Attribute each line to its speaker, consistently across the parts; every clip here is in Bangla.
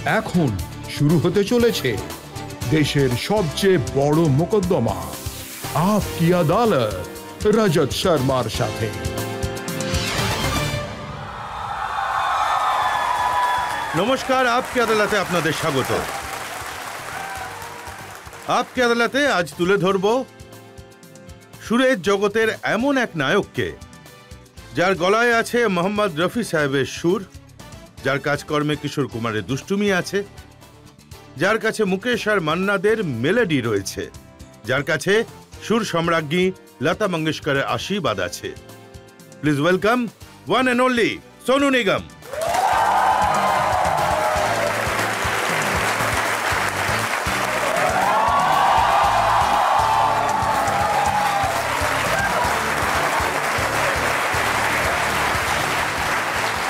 Speaker 1: এখন শুরু হতে চলেছে দেশের সবচেয়ে বড় মোকদ্দমা আপকি আদালত রজত শর্মার সাথে।
Speaker 2: নমস্কার, আপকি আদালতে আপনাদের স্বাগত। আপকি আদালতে আজ তুলে ধরব সুরের জগতের এমন এক নায়ককে যার গলায় আছে মোহাম্মদ রফি সাহেবের সুর, যার কাজকর্মে কিশোর কুমারের দুষ্টুমি আছে, যার কাছে মুকেশ আর মান্নাদের মেলোডি রয়েছে, যার কাছে সুর সম্রাজ্ঞী লতা মঙ্গেশকরের আশীর্বাদ আছে। Please welcome one and only Sonu Nigam.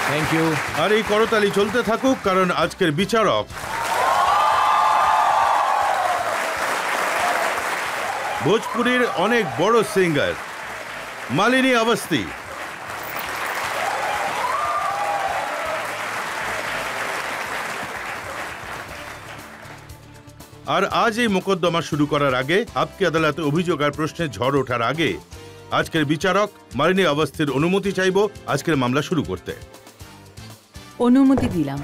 Speaker 3: Thank you.
Speaker 2: আর এই করতালি চলতে থাকুক, কারণ আজকের বিচারক ভোজপুরীর অনেক বড় সিঙ্গার মালিনী অবস্থি। আর আজ এই মোকদ্দমা শুরু করার আগে, আপকি আদালতে অভিযোগ আর প্রশ্নের ঝড় ওঠার আগে, আজকের বিচারক মালিনী অবস্থির অনুমতি চাইব আজকের মামলা শুরু করতে।
Speaker 4: অনুমতি দিলাম।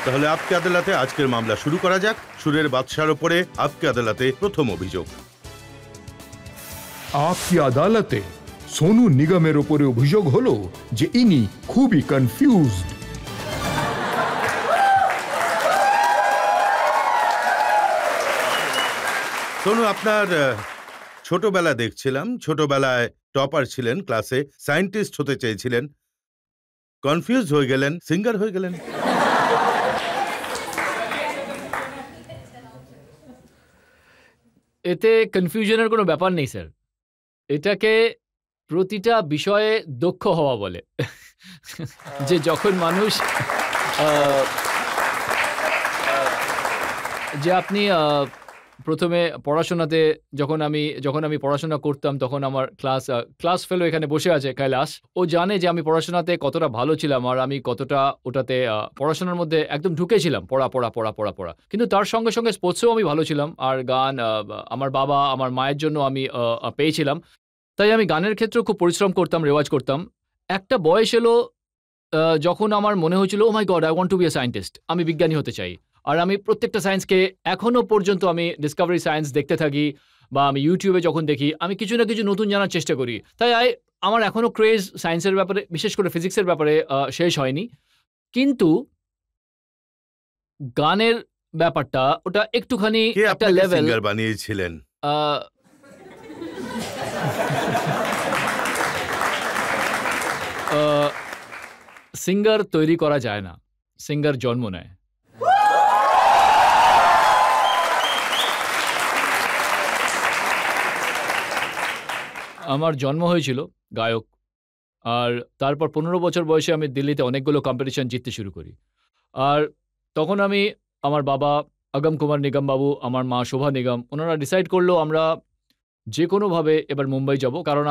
Speaker 2: তাহলে আপকি আদালতে আজকের মামলা শুরু করা যাক। সুরের বাদশার উপরে আপকি আদালতে প্রথম অভিযোগ।
Speaker 1: আপকি আদালতে সোনু নিগমের উপরে অভিযোগ হলো যে ইনি খুবই কনফিউজড।
Speaker 2: সোনু, আপনার ছোটবেলা দেখছিলাম, ছোটবেলায় টপার ছিলেন, ক্লাসে সায়েন্টিস্ট হতে চেয়েছিলেন, কনফিউজ হয়ে গেলেন, সিঙ্গার হয়ে গেলেন।
Speaker 3: এতে কনফিউশনের কোনো ব্যাপার নেই স্যার, এটাকে প্রতিটা বিষয়ে দক্ষ হওয়া বলে। যে যখন মানুষ যে আপনি প্রথমে পড়াশোনাতে যখন আমি পড়াশোনা করতাম, তখন আমার ক্লাস ফেলো এখানে বসে আছে কৈলাস, ও জানে যে আমি পড়াশোনাতে কতটা ভালো ছিলাম আর আমি কতটা ওটাতে পড়াশোনার মধ্যে একদম ঢুকেছিলাম, পড়া। কিন্তু তার সঙ্গে সঙ্গে স্পোর্টসেও আমি ভালো ছিলাম, আর গান আমার বাবা আমার মায়ের জন্য আমি পেয়েছিলাম। তাই আমি গানের ক্ষেত্রেও খুব পরিশ্রম করতাম, রেওয়াজ করতাম। একটা বয়স এলো যখন আমার মনে হয়েছিল, oh my God, I want to be a scientist, আমি বিজ্ঞানী হতে চাই। আর আমি প্রত্যেকটা সায়েন্সকে এখনও পর্যন্ত আমি ডিসকভারি সায়েন্স দেখতে থাকি, বা আমি ইউটিউবে যখন দেখি আমি কিছু না কিছু নতুন জানার চেষ্টা করি। তাই আমার এখনও ক্রেজ সায়েন্সের ব্যাপারে, বিশেষ করে ফিজিক্সের ব্যাপারে শেষ হয়নি। কিন্তু গানের ব্যাপারটা ওটা একটুখানি একটা লেভেল
Speaker 2: বানিয়েছিলেন।
Speaker 3: সিঙ্গার তৈরি করা যায় না, সিঙ্গার জন্ম নেয়। আমার জন্ম হয়েছিল গায়ক, আর তারপর 15 বছর বয়সে আমি দিল্লিতে অনেকগুলো কম্পিটিশন জিততে শুরু করি। আর তখন আমার বাবা আগম কুমার নিগম বাবু, আমার মা শোভা নিগম, ওনারা ডিসাইড করলো আমরা যে কোনোভাবে এবার মুম্বাই যাব, কারণ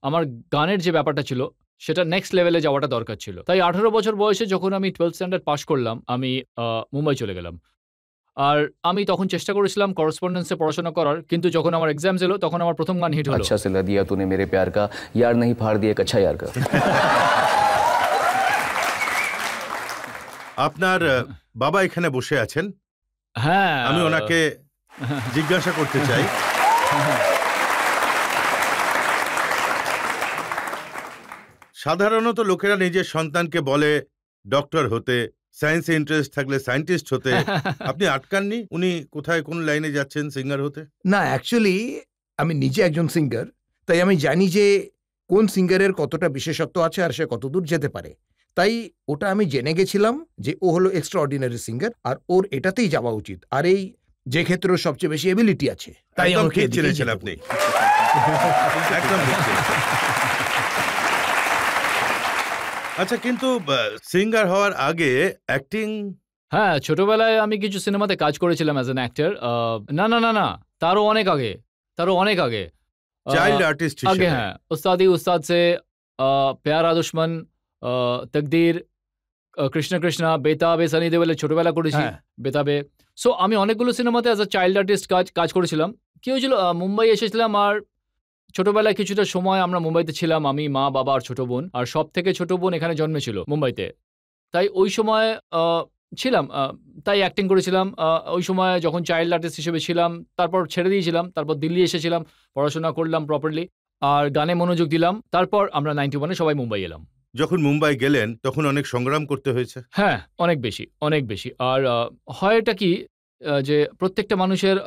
Speaker 3: আমার গানের যে ব্যাপারটা ছিল সেটা নেক্সট লেভেলে যাওয়াটা দরকার ছিল। তাই 18 বছর বয়সে যখন আমি 12th স্ট্যান্ডার্ড পাস করলাম, আমি মুম্বাই চলে গেলাম। আর আমি তখন চেষ্টা করেছিলাম করসপন্ডেন্সে পড়াশোনা করার, কিন্তু যখন আমার এক্সামস এলো তখন আমার প্রথম গান হিট হলো।
Speaker 5: আচ্ছা সিলা দিয়া তूने मेरे प्यार का यार नहीं फाड़ दिया अच्छा यार का।
Speaker 2: আপনার বাবা এখানে বসে আছেন,
Speaker 3: হ্যাঁ,
Speaker 2: আমি ওনাকে জিজ্ঞাসা করতে চাই, সাধারণত লোকেরা নিজের সন্তানকে বলে ডক্টর হতে, সায়েন্সে ইন্টারেস্ট থাকলে সায়েন্টিস্ট হতে, আপনি আটকাননি? উনি কোথায় কোন লাইনে যাচ্ছেন সিঙ্গার হতে?
Speaker 6: না, অ্যাকচুয়ালি আমি নিজে একজন সিঙ্গার, তাই আমি জানি যে কোন সিঙ্গারের কতটা বিশেষত্ব আছে আর সে কতদূর যেতে পারে। তাই ওটা আমি জেনে গেছিলাম যে ও হলো এক্সট্রা অর্ডিনারি সিঙ্গার, আর ওর এটাতেই যাওয়া উচিত, আর এই যে ক্ষেত্রে সবচেয়ে বেশি এবিলিটি আছে। তাই আমাকে
Speaker 2: চিনেছেন আপনি, একদম। আচ্ছা, কিন্তু সিঙ্গার হওয়ার আগে অ্যাক্টিং?
Speaker 3: হ্যাঁ, ছোটবেলায় আমি কিছু সিনেমাতে কাজ করেছিলাম অ্যাজ অ্যান অ্যাক্টর। না, তারও অনেক আগে
Speaker 2: চাইল্ড আর্টিস্ট
Speaker 3: আগে। হ্যাঁ, উস্তাদ সে, প্যারা দুশ্মন, তকদীর, কৃষ্ণ কৃষ্ণা, বেতাবে, সানি দেওয়ালে ছোটবেলা করেছি,
Speaker 6: হ্যাঁ।
Speaker 3: বেতাবে। সো আমি অনেকগুলো সিনেমাতে অ্যাজ আ চাইল্ড আর্টিস্ট কাজ করেছিলাম। কি হয়েছিল, মুম্বাই এসেছিলাম, আর ছোটবেলায় কিছুটা সময় আমরা মুম্বাইতে ছিলাম, আমি, মা, বাবা আর ছোট বোন। আর সব থেকে ছোট বোন এখানে জন্মেছিল মুম্বাইতে। তাই ওই সময় ছিলাম, তাই অ্যাক্টিং করেছিলাম। ওই সময় যখন চাইল্ড আর্টিস্ট হিসেবে ছিলাম, তারপর ছেড়ে দিয়েছিলাম, তারপর দিল্লি এসেছিলাম, পড়াশোনা করলাম প্রপারলি, আর গানে মনোযোগ দিলাম। তারপর আমরা 91-এ সবাই মুম্বাই এলাম।
Speaker 2: যখন মুম্বাই গেলেন তখন অনেক সংগ্রাম করতে হয়েছে।
Speaker 3: হ্যাঁ, অনেক বেশি, অনেক বেশি। আর হয়টা কি, যে প্রত্যেকটা মানুষের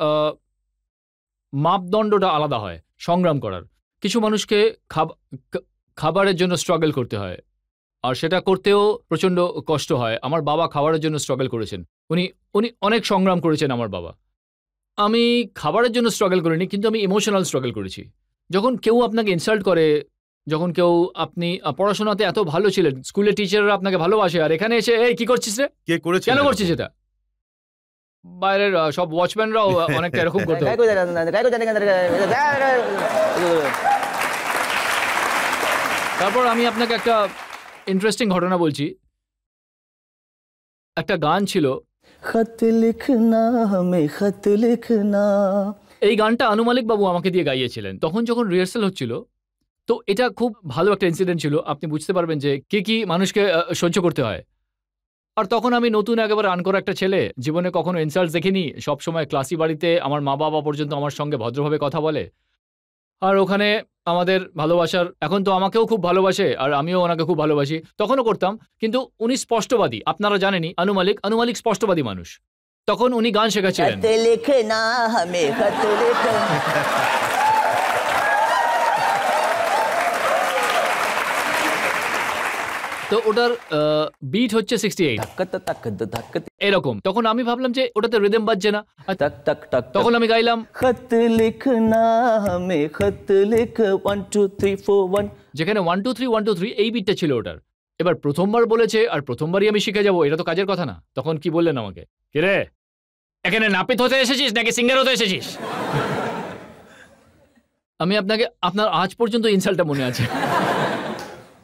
Speaker 3: মাপদণ্ডটা আলাদা হয় সংগ্রাম করার। কিছু মানুষকে খাবারের জন্য স্ট্রাগল করতে হয়, আর সেটা করতেও প্রচণ্ড কষ্ট হয়। আমার বাবা খাবারের জন্য স্ট্রাগল করেছেন, উনি অনেক সংগ্রাম করেছেন আমার বাবা। আমি খাবারের জন্য স্ট্রাগল করিনি, কিন্তু আমি ইমোশনাল স্ট্রাগল করেছি। যখন কেউ আপনাকে ইনসাল্ট করে, যখন কেউ, আপনি পড়াশোনাতে এত ভালো ছিলেন, স্কুলের টিচাররা আপনাকে ভালোবাসে, আর এখানে এসে এই কি করছিস রে,
Speaker 2: কে করেছে,
Speaker 3: কেন করছিস এটা? বাইরের সব ওয়াচম্যানরাও অনেকটা এরকম করতে। তারপর আমি আপনাকে একটা ইন্টারেস্টিং ঘটনা বলছি। একটা গান ছিল,
Speaker 5: खत लिखना हमें खत लिखना।
Speaker 3: এই গানটা আনু মালিক বাবু আমাকে দিয়ে গাইয়েছিলেন। তখন যখন রিহার্সাল হচ্ছিল, তো এটা খুব ভালো একটা ইনসিডেন্ট ছিল। আপনি বুঝতে পারবেন যে কি মানুষকে সহ্য করতে হয়। আর তখন আমি নতুন একেবারে আনকরা একটা ছেলে, জীবনে কখনো ইনসাল্ট দেখিনি। সবসময় ক্লাসি বাড়িতে আমার মা বাবা পর্যন্ত আমার সঙ্গে ভদ্রভাবে কথা বলে, আর ওখানে আমাদের ভালোবাসার, এখন তো আমাকেও খুব ভালোবাসে আর আমিও ওনাকে খুব ভালোবাসি, তখনও করতাম। কিন্তু উনি স্পষ্টবাদী, আপনারা জানেনই আনু মালিক স্পষ্টবাদী মানুষ। তখন উনি গান শেখাচ্ছিলেন,
Speaker 7: खत लिखना हमें खत लिखना।
Speaker 3: তো ওটার বিট হচ্ছে 68
Speaker 5: धक धक धक
Speaker 3: এরকম। তখন আমি ভাবলাম যে ওটাতে রিদম বাজছে না, আর
Speaker 5: टक टक टक।
Speaker 3: তখন আমি গাইলাম,
Speaker 5: खत लिखना हमें खत लिख 1 2 3 4 1।
Speaker 3: যেখানে 1 2 3 1 2 3 এই বিটটা ছিল ওটার। এবার প্রথমবার বলেছে আর প্রথমবারই আমি শিখে যাবো, এটা তো কাজের কথা না। তখন কি বললেন আমাকে, কিরে এখানে নাপিত হতে এসেছিস নাকি সিঙ্গার হতে এসেছিস? আমি আপনার আজ পর্যন্ত ইনসাল্টটা মনে আছে।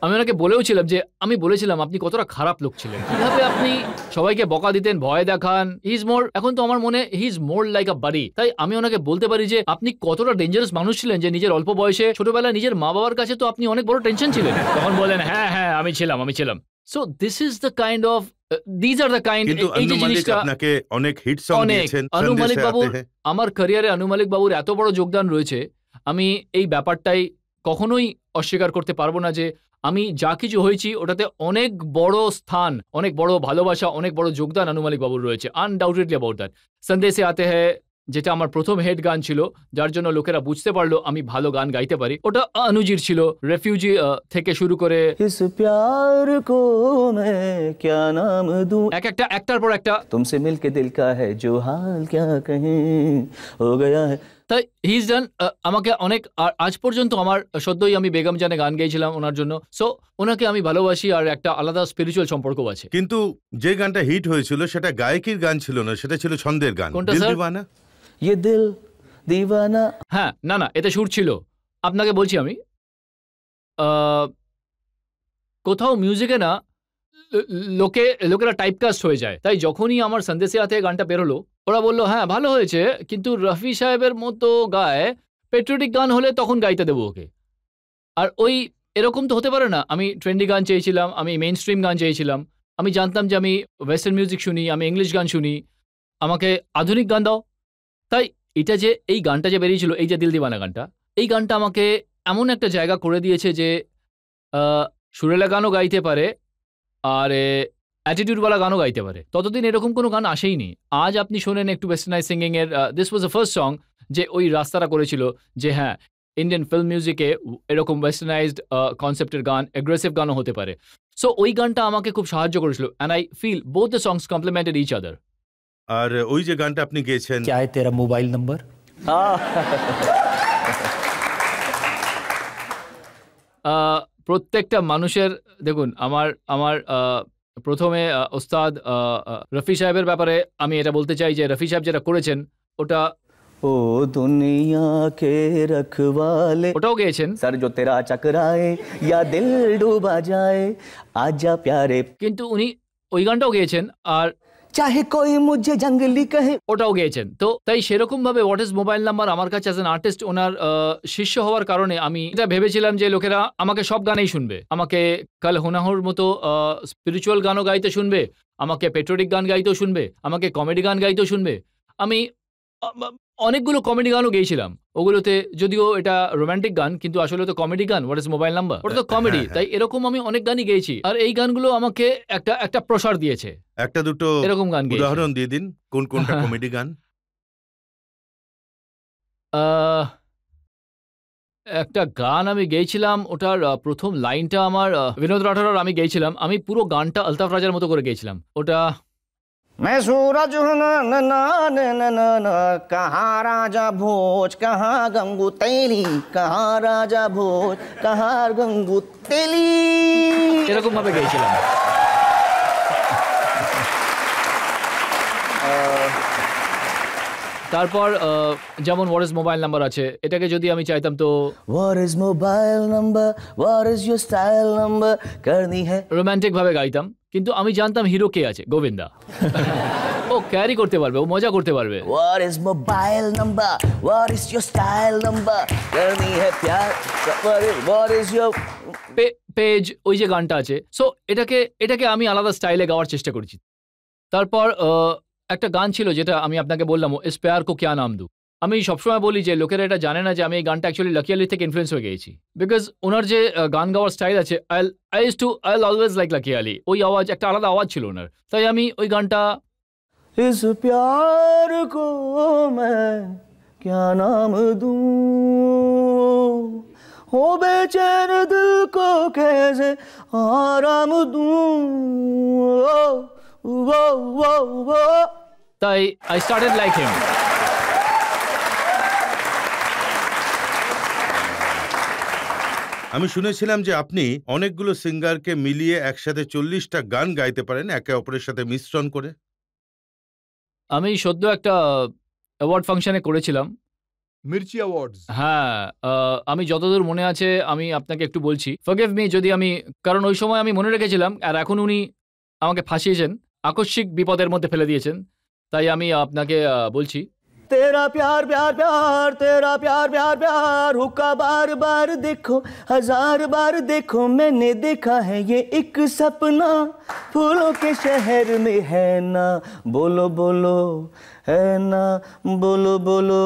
Speaker 3: আমি ওনাকে বলেওছিলাম যে, আমি বলেছিলাম আপনি কতটা খারাপ লোক ছিলেন, কিভাবে আপনি সবাইকে বকা দিতেন, ভয় দেখান। এখন তো আমার মনে হি ইজ মোর লাইক আ বাড়ি। তাই আমি ওনাকে বলতে পারি যে আপনি কতটা ডেঞ্জারাস মানুষ ছিলেন, যে নিজের অল্প বয়সে, ছোটবেলায় নিজের মা বাবার কাছে তো আপনি অনেক বড় টেনশন ছিলেন। তখন বলেন, হ্যাঁ আমি ছিলাম। So this is the kind of, these are the kind.
Speaker 2: কিন্তু
Speaker 3: এই
Speaker 2: আনু
Speaker 3: যে
Speaker 2: মালিক
Speaker 3: জিনিসটা,
Speaker 2: আপনাকে অনেক হিট সং
Speaker 3: অনেক
Speaker 2: দিয়েছেন।
Speaker 3: আনু
Speaker 2: সন্দেশ
Speaker 3: মালিক
Speaker 2: সে
Speaker 3: বাবুর,
Speaker 2: আতে হ্যাঁ।
Speaker 3: আমার ক্যারিয়ারে আনু মালিক বাবুর এত বড় যোগদান রয়েছে, আমি এই ব্যাপারটাই কখনোই অস্বীকার করতে পারবো না যে আমি যা কিছু হয়েছি ওটাতে অনেক বড় স্থান, অনেক বড় ভালোবাসা, অনেক বড় যোগদান আনু মালিক বাবুর রয়েছে। Undoubtedly about that. সন্দেশে আতে হ্যায়, যেটা আমার প্রথম হেড গান ছিল, যার জন্য লোকেরা বুঝতে পারলো আমি ভালো গান গাইতে পারি, ওটা অনুজির ছিল। রেফিউজি থেকে শুরু করে
Speaker 5: इस प्यार को मैं क्या नाम दूं।
Speaker 3: একটার পর একটা।
Speaker 5: तुमसे मिलके दिल का है जो हाल क्या कहें हो गया है।
Speaker 3: তাই হি ইজ ডান আমাকে অনেক। আর আজ পর্যন্ত আমার সদ্যই আমি বেগম জানে গান গেয়েছিলাম ওনার জন্য। সো ওনাকে আমি ভালোবাসি, আর একটা আলাদা স্পিরিচুয়াল সম্পর্কও আছে।
Speaker 2: কিন্তু যে গানটা হিট হয়েছিল সেটা গায়কের গান ছিল না, সেটা ছিল ছন্দের গান।
Speaker 3: কোনটা,
Speaker 2: দিল
Speaker 3: স্যার?
Speaker 2: দিওয়ানা।
Speaker 5: ये दिल दीवाना।
Speaker 3: হ্যাঁ, না এতে সুর ছিল। আপনাকে বলছি আমি, কোথাও মিউজিকে না লোকেরা টাইপকাস্ট হয়ে যায়। তাই যখনই আমার সন্দেশে আতে গানটা বেরোলো, ওরা বললো হ্যাঁ ভালো হয়েছে, কিন্তু রফি সাহেবের মতো গায়, পেট্রিয়টিক গান হলে তখন গাইতে দেবো ওকে। আর এরকম তো হতে পারে না। আমি ট্রেন্ডি গান চেয়েছিলাম, আমি মেইন স্ট্রিম গান চেয়েছিলাম। আমি জানতাম যে আমি ওয়েস্টার্ন মিউজিক শুনি, আমি ইংলিশ গান শুনি, আমাকে আধুনিক গান দাও। তাই এটা যে এই গানটা যে বেরিয়েছিল, এই যে দিল দিওয়ানা গানটা, এই গানটা আমাকে এমন একটা জায়গা করে দিয়েছে যে সুরেলা গানও গাইতে পারে, আর অ্যাটিটিউডওয়ালা গানও গাইতে পারে। ততদিন এরকম কোনো গান আসেইনি। আজ আপনি শোনেন একটু ওয়েস্টার্নাইজ সিঙ্গিং এর, this was the first song যে ওই রাস্তাটা করেছিল যে হ্যাঁ, ইন্ডিয়ান ফিল্ম মিউজিকে এরকম ওয়েস্টার্নাইজড কনসেপ্টের গান, অ্যাগ্রেসিভ গানও হতে পারে। সো ওই গানটা আমাকে খুব সাহায্য করেছিল, and I feel both the songs complemented each other.
Speaker 2: আর ওই যে গানটা আপনি গেয়েছেন,
Speaker 8: क्या है तेरा मोबाइल नंबर?
Speaker 3: প্রত্যেকটা মানুষের, দেখুন আমার প্রথমে ওস্তাদ রফি সাহেবের ব্যাপারে আমি এটা বলতে চাই যে রফি সাহেব যেটা করেছেন ওটা,
Speaker 5: ओ दुनिया के रखवाले,
Speaker 3: ওটাও গেয়েছেন।
Speaker 5: सर जो तेरा चकराए या दिल डूबा जाए आजा प्यारे।
Speaker 3: কিন্তু উনি ওই গানটাও গেয়েছেন, আর
Speaker 5: चाहे कोई मुझे जंगली कहे।
Speaker 3: ওটাও গেয়েছেন। তো তাই সেরকম ভাবে হোয়াট ইজ মোবাইল নাম্বার আমার কাছে অ্যাজ অ্যান আর্টিস্ট ওনার শিষ্য হওয়ার কারণে আমি এটা ভেবেছিলাম যে লোকেরা আমাকে সব গানেই শুনবে, আমাকে কাল হোনাহোর মতো স্পিরিচুয়াল গানও গাইতে শুনবে, আমাকে পেট্রোটিক গান গাইতেও শুনবে, আমাকে কমেডি গান গাইতেও শুনবে। আমি অনেকগুলো কমেডি গানও গেয়েছিলাম, ওগুলোতে যদিও এটা রোমান্টিক গান কিন্তু আসলে তো কমেডি গান। হোয়াট ইজ মোবাইল নাম্বার ওটা তো কমেডি, তাই এরকম আমি অনেক গানই গেয়েছি। আর এই গানগুলো আমাকে একটা প্রসার দিয়েছে।
Speaker 2: একটা দুটো
Speaker 3: এরকম গান গেয়েছি।
Speaker 2: উদাহরণ দিয়ে দিন, কোন কোনটা কমেডি গান?
Speaker 3: একটা গান আমি গেয়েছিলাম, ওটার প্রথম লাইনটা আমার বিনোদ রাঠোর আমি গেয়েছিলাম। আমি পুরো গানটা আলতাফ রাজার মতো করে গেয়েছিলাম। ওটা
Speaker 5: मैं सूरज हूँ ना ना ना ना ना ना ना, कहाँ राजा भोज कहाँ गंगू तेली, कहाँ राजा भोज कहाँ गंगू तेली,
Speaker 3: এরকম ভাবে গেয়েছিলাম। তারপর যেমন হোয়াট ইজ মোবাইল নাম্বার আছে, এটাকে যদি আমি চাইতাম তো
Speaker 5: What is mobile number, what is your style number करनी है।
Speaker 3: রোমান্টিক ভাবে গাইতাম, কিন্তু আমি জানতাম হিরো কে আছে, গোবিন্দা। ও ক্যারি করতে পারবে, ও মজা করতে পারবে।
Speaker 5: What is mobile number, what is your style number करनी है प्यार, what is your
Speaker 3: পেজ, ওই যে গানটা আছে। সো এটাকে আমি আলাদা স্টাইলে গাওয়ার চেষ্টা করেছি। তারপর একটা গান ছিল যেটা আমি আপনাকে বললাম, ইস প্যার কো ক্যা নাম দু। আমি সবসময় বলি যে লোকেরা এটা জানে না যে আমি এই গানটা অ্যাকচুয়ালি লাকি আলি থেকে ইনফ্লুয়েন্স হয়ে গেছি, বিকজ ওনার যে গান গাওয়ার স্টাইল আছে, আই অলওয়েজ লাইক লাকি আলি, ওই আওয়াজ একটা আলাদা আওয়াজ ছিল ওনার। তাই আমি ওই গানটা
Speaker 5: इस प्यार को मैं क्या नाम दूं, हो बेचैन दिल को कैसे आराम दूं, वो वो वो
Speaker 3: তাই আই স্টার্টেড লাইক হিম।
Speaker 2: আমি শুনেছিলাম যে আপনি অনেকগুলো সিঙ্গারকে মিলিয়ে একসাথে 40টা গান গাইতে পারেন একে অপরের সাথে মিশ্রণ করে।
Speaker 3: আমি সদ্য একটা অ্যাওয়ার্ড ফাংশনে করেছিলাম,
Speaker 1: মির্চি অ্যাওয়ার্ডস।
Speaker 3: হ্যাঁ, আমি যতদূর মনে আছে আমি আপনাকে একটু বলছি, ফরগিভ মি যদি আমি, কারণ ওই সময় আমি মনে রেখেছিলাম, আর এখন উনি আমাকে ফাঁসিয়েছেন, আকস্মিক বিপদের মধ্যে ফেলে দিয়েছেন, তাই আমি আপনাকে বলছি।
Speaker 5: तेरा प्यार प्यार प्यार, तेरा प्यार प्यार प्यार, हुक्का बार बार देखो, हजार बार देखो, मैंने देखा है ये एक सपना, फूलों के शहर में है ना, बोलो बोलो है ना, बोलो बोलो।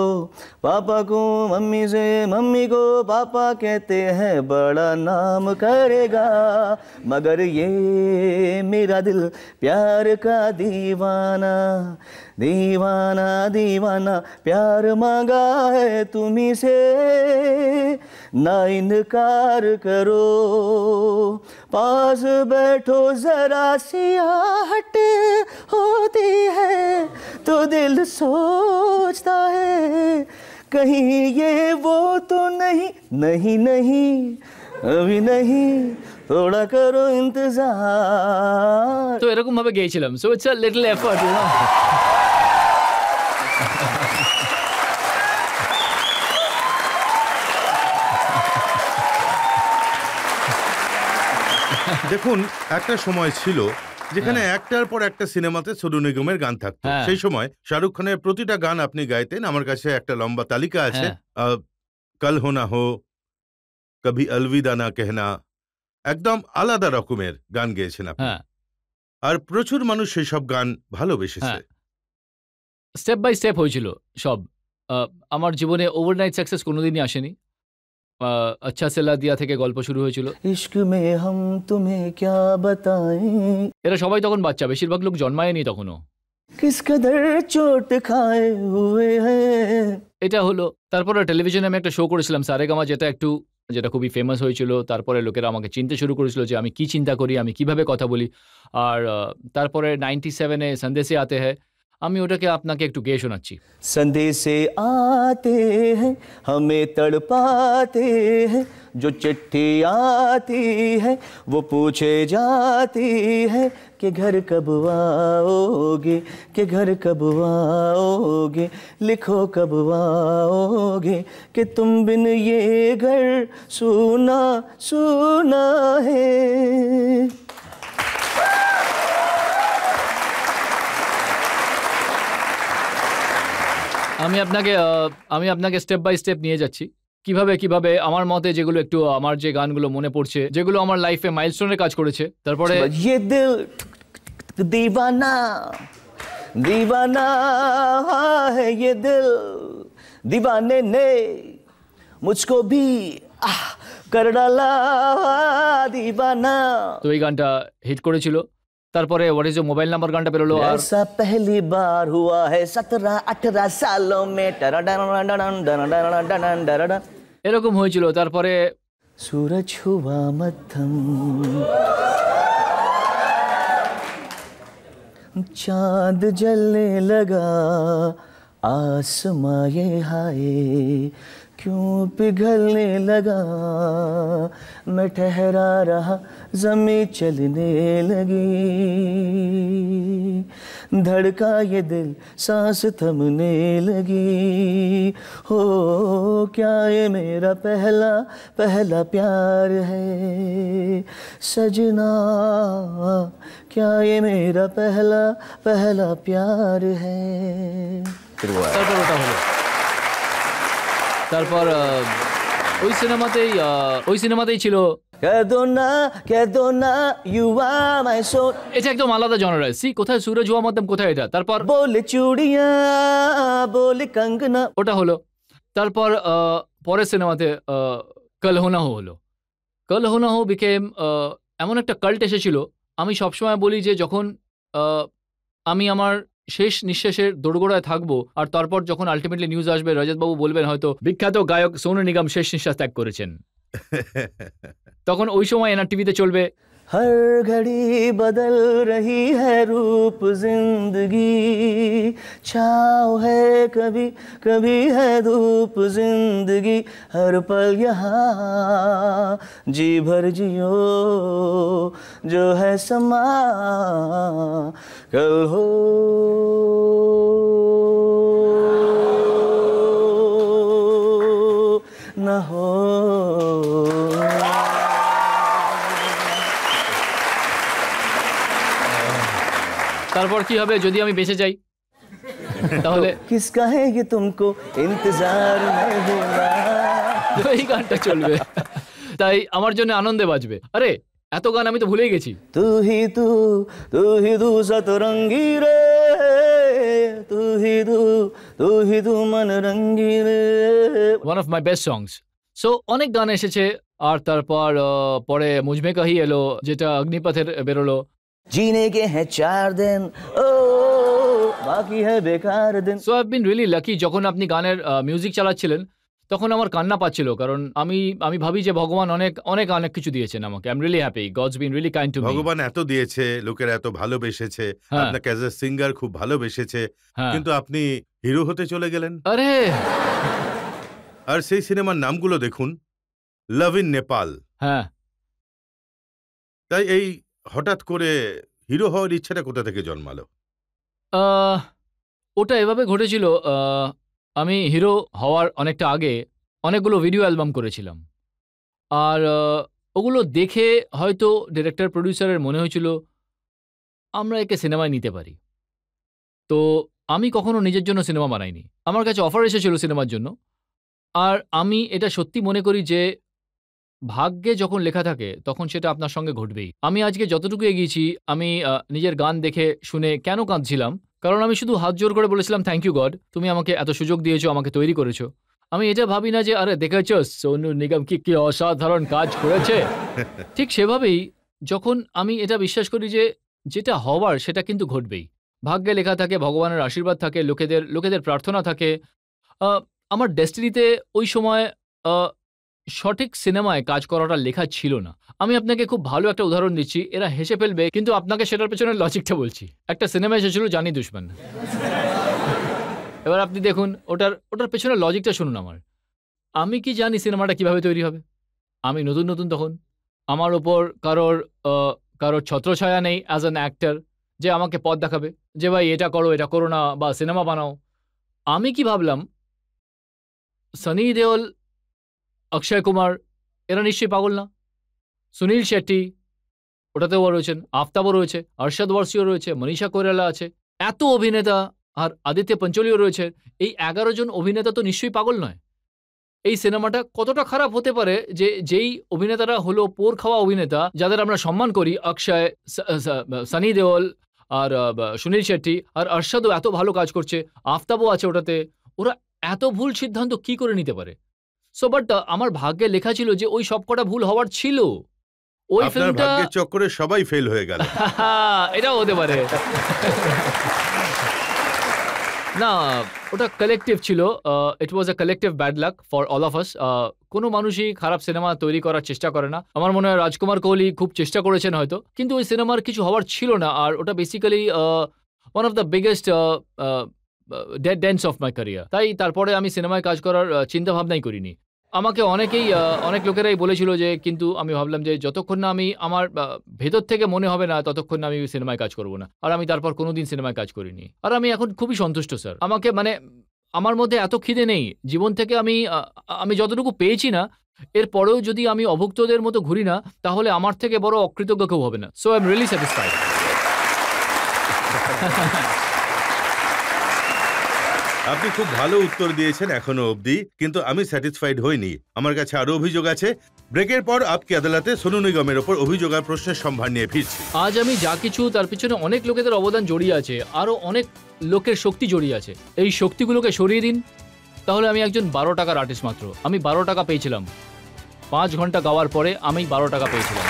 Speaker 5: पापा को मम्मी से, मम्मी को पापा कहते हैं, बड़ा नाम करेगा, मगर ये मेरा दिल प्यार का दीवाना, दीवाना दीवाना, प्यार मांगा है तुम्ही से, ना इनकार करो, पास बैठो जरा सी आहट होती है तो दिल सोचता है, कहीं ये वो तो नहीं, नहीं नहीं अभी नहीं, थोड़ा करो इंतजार।
Speaker 3: তো এরকম ভাবে গেয়েছিলাম। So it's a little effort, you know.
Speaker 2: দেখুন, একটা সময় ছিল যেখানে একটার পর একটা সিনেমাতে সোনু নিগমের গান থাকতো।
Speaker 3: হ্যাঁ।
Speaker 2: সেই সময় শাহরুখ খানের প্রতিটা গান আপনি গাইতেন। আমার কাছে একটা লম্বা তালিকা আছে। কাল হো না হো, কভি অলবিদা না কেহনা, একদম আলাদা রকমের গান গেয়েছেন আপনি।
Speaker 3: হ্যাঁ,
Speaker 2: আর প্রচুর মানুষ সেই সব গান ভালোবেসেছে।
Speaker 3: হ্যাঁ। স্টেপ বাই স্টেপ হয়েছিল সব। আমার জীবনে ওভারনাইট সাকসেস কোনোদিনই আসেনি। আচ্ছা সেলা দিয়া থেকে গল্প শুরু হয়েছিল।
Speaker 5: इश्क में हम तुम्हें क्या बताएं,
Speaker 3: এরা সবাই তখন বাচ্চা, বেশিরভাগ লোক জন্মায়নি তখনও।
Speaker 5: किस कदर चोट खाए हुए हैं।
Speaker 3: এটা হলো। তারপরে টেলিভিশনে আমি একটা শো করেছিলাম সারেগামা, যেটা খুবই ফেমাস হয়েছিল। তারপরে লোকেরা আমাকে চিনতে শুরু করেছিল যে আমি কি চিন্তা করি, আমি কিভাবে কথা বলি। আর তারপরে 97-এ সন্দেশে আতে হ্যায়, আমি ওটাকে আপনাকে একটু গেয়ে শোনাচ্ছি।
Speaker 5: संदेशे आते हैं हमें तड़पाते हैं, जो चिट्ठी आती है वो पूछे जाती है कि घर कब आओगे, कि घर कब आओगे, लिखो कब आओगे, कि तुम बिन ये घर सूना सूना है।
Speaker 3: আমি আপনাকে স্টেপ বাই স্টেপ নিয়ে যাচ্ছি কিভাবে কিভাবে আমার মতে যেগুলো একটু আমার যে গানগুলো মনে পড়ছে যেগুলো আমার লাইফে মাইলস্টোনের কাজ করেছে তারপরে
Speaker 5: ये दिल दीवाना दीवाना है ये दिल दीवाने ने मुझको भी कर डाला दीवाना
Speaker 3: তো এই গানটা হিট করেছিল তারপরে what is your mobile number গানটা বেরোলো আর
Speaker 5: ऐसा पहली बार हुआ है 17-18 सालों में टरडन
Speaker 3: এরকম হয়েছিল তারপরে
Speaker 5: सूरज हुआ मध्यम चांद जलने लगा आसमां ये हाय क्यों पिघलने लगा मैं ठहरा रहा ज़मीं चलने लगी धड़का ये दिल सांस थमने लगी हो क्या ये मेरा पहला पहला प्यार है सजना क्या ये मेरा पहला पहला प्यार है
Speaker 3: তারপর ওটা হলো তারপর ওই সিনেমাতেই ছিল
Speaker 5: कह दो ना you are my soul
Speaker 3: এটা একদম আলাদা জনরা সি কোথায় সুরজ হুয়া মধ্যম কোথায় এটা তারপর
Speaker 5: बोले चूड़ियां बोले कंगना
Speaker 3: ওটা হলো তারপর পরের সিনেমাতে কল হোনা হো হলো কল হোনা হো বিকেম এমন একটা কাল্ট এসেছিল আমি সবসময় বলি যে যখন আমি আমার শেষ নিঃশ্বাসের দোরগোড়ায় থাকবো আর তারপর যখন আলটিমেটলি নিউজ আসবে রজতবাবু বলবেন হয়তো বিখ্যাত গায়ক সোনু নিগম শেষ নিঃশ্বাস ত্যাগ করেছেন তখন ওই সময় এনার টিভিতে চলবে
Speaker 5: हर घड़ी बदल रही है रूप जिंदगी छाँव है कभी कभी है धूप जिंदगी हर पल यहाँ जी भर जियो जो है समा कल हो न हो
Speaker 3: তারপর কি হবে যদি আমি বেঁচে যাই তাহলে
Speaker 5: किसका है ये तुमको इंतजार में होना
Speaker 3: এই গানটা চলবে তাই আমার জন্য আনন্দে বাজবে আরে এত গান আমি তো ভুলেই গেছি
Speaker 5: तू ही तू सतरंगी रे तू ही तू मन रंगी रे
Speaker 3: one of my best songs so অনেক গান এসেছে আর তারপর পরে মুঝমে কাহি এলো যেটা অগ্নিপথের বেরোলো
Speaker 5: जीने के हैं 4 दिन ओ बाकी है बेकार दिन
Speaker 3: so I been really lucky যখন আপনি গানের মিউজিক চালাচ্ছিলেন তখন আমার কান্না পাচ্ছিল কারণ আমি ভাবি যে ভগবান অনেক অনেক অনেক কিছু দিয়েছেন আমাকে I am really happy God's been really kind to me
Speaker 2: ভগবান এত দিয়েছে লোকেরা এত ভালোবেসেছে
Speaker 3: হ্যাঁ।
Speaker 2: আপনাকে অ্যাজ এ সিঙ্গার খুব ভালোবেসেছে
Speaker 3: হ্যাঁ।
Speaker 2: কিন্তু আপনি হিরো হতে চলে গেলেন
Speaker 3: আরে
Speaker 2: আর সেই সিনেমার নামগুলো দেখুন লাভ ইন নেপাল
Speaker 3: হ্যাঁ
Speaker 2: তাই এই হঠাৎ করে হিরো হওয়ার ইচ্ছাটা কোথা থেকে জন্মালো
Speaker 3: ওটা এভাবে ঘটেছিল আমি হিরো হওয়ার অনেকটা আগে অনেকগুলো ভিডিও অ্যালবাম করেছিলাম আর ওগুলো দেখে হয়তো ডিরেক্টর প্রডিউসারের মনে হয়েছিল আমরা একে সিনেমায় নিতে পারি তো আমি কখনো নিজের জন্য সিনেমা বানাইনি আমার কাছে অফার এসেছিল সিনেমার জন্য আর আমি এটা সত্যি মনে করি যে ভাগ্যে যখন লেখা থাকে তখন সেটা আপনার সঙ্গে ঘটবেই আমি আজকে যতটুকু এগিয়েছি আমি নিজের গান দেখে শুনে কেন কাঁদছিলাম কারণ আমি শুধু হাত জোর করে বলেছিলাম থ্যাংক ইউ গড তুমি আমাকে এত সুযোগ দিয়েছো আমাকে তৈরি করেছো আমি এটা ভাবি না যে আরে দেখেছো সোনু নিগম কি অসাধারণ কাজ করেছে ঠিক সেভাবেই যখন আমি এটা বিশ্বাস করি যে যেটা হওয়ার সেটা কিন্তু ঘটবেই ভাগ্যে লেখা থাকে ভগবানের আশীর্বাদ থাকে লোকেদের প্রার্থনা থাকে আমার ডেস্টিনিতে ওই সময় সঠিক সিনেমায় কাজ করাটা লেখা ছিল না আমি আপনাকে খুব ভালো একটা উদাহরণ দিচ্ছি এরা হেসে ফেলবে কিন্তু আপনাকে সেটার পেছনে লজিকটা বলছি একটা সিনেমা এসেছিল জানি দুশমন এবার আপনি দেখুন ওটার পেছনে লজিকটা শুনুন আমার আমি কি জানি সিনেমাটা কিভাবে তৈরি হবে আমি নতুন তখন আমার ওপর কারোর ছত্রছায়া নেই অ্যাজ অ্যান অ্যাক্টর যে আমাকে পথ দেখাবে যে ভাই এটা করো না বা সিনেমা বানাও আমি কি ভাবলাম সানি দেওল অক্ষয় কুমার এরা নিশ্চয়ই পাগল না সুনীল শেট্টি ওটাতেও রয়েছেন আফতাবও রয়েছে অর্শদ ওয়ারসিও রয়েছে মনীষা কৈরালা আছে এত অভিনেতা আর আদিত্য পঞ্চলিও রয়েছে, এই 11 জন অভিনেতা তো নিশ্চয়ই পাগল নয়। এই সিনেমাটা কতটা খারাপ হতে পারে যে যেই অভিনেতারা হলো পোর খাওয়া অভিনেতা, যাদের আমরা সম্মান করি, অক্ষয়, সানি দেওল আর সুনীল শেট্টি আর আরশাদও এত ভালো কাজ করছে, আফতাবও আছে ওটাতে, ওরা এত ভুল সিদ্ধান্ত কি করে নিতে পারে? সো বাট আমার ভাগ্যে লেখা ছিল যে ওই সবকটা ভুল হওয়ার ছিল। ওই
Speaker 2: আপনার
Speaker 3: ফিল্মটা
Speaker 2: ভাগ্যের চক্করে সবাই ফেল হয়ে গেল।
Speaker 3: এটাও হতে পারে। না, ওটা কালেকটিভ ছিল। It was a collective bad luck for all of us. কোনো মানুষই খারাপ সিনেমা তৈরি করার চেষ্টা করে না। আমার মনে হয় রাজকুমার কোহলি খুব চেষ্টা করেছেন হয়তো, কিন্তু ওই সিনেমার কিছু হওয়ার ছিল না। আর ওটা basically one of the biggest dents of my career. তাই তারপরে আমি সিনেমায় কাজ করার চিন্তা ভাবনাই করিনি। আমাকে অনেক লোকেরাই বলেছিল যে, কিন্তু আমি ভাবলাম যে যতক্ষণ না আমি আমার ভেতর থেকে মনে হবে না ততক্ষণ না আমি সিনেমায় কাজ করব না। আর আমি তারপর কোনোদিন সিনেমায় কাজ করিনি। আর আমি এখন খুবই সন্তুষ্ট স্যার। আমাকে মানে আমার মধ্যে এত খিদে নেই জীবন থেকে। আমি যতটুকু পেয়েছি না, এর পরেও যদি আমি অভুক্তদের মতো ঘুরি না, তাহলে আমার থেকে বড় অকৃতজ্ঞ কেউ হবে না। So I am really satisfied.
Speaker 2: আপনি খুব ভালো উত্তর দিয়েছেন এখনো অবধি, কিন্তু আমি স্যাটিসফাইড হইনি। আমার কাছে আরো অভিযোগ আছে। ব্রেকের পর আপকি আদালতে সোনু নিগমের ওপর অভিযোগ আর প্রশ্নের সম্ভার নিয়ে ফিরছি।
Speaker 3: আজ আমি যা কিছু, তার পিছনে অনেক লোকেদের অবদান জড়িয়ে আছে, আরো অনেক লোকের শক্তি জড়িয়ে আছে। এই শক্তিগুলোকে সরিয়ে দিন, তাহলে আমি একজন 12 টাকার আর্টিস্ট মাত্র। আমি 12 টাকা পেয়েছিলাম 5 ঘন্টা গাওয়ার পরে, আমি 12 টাকা পেয়েছিলাম।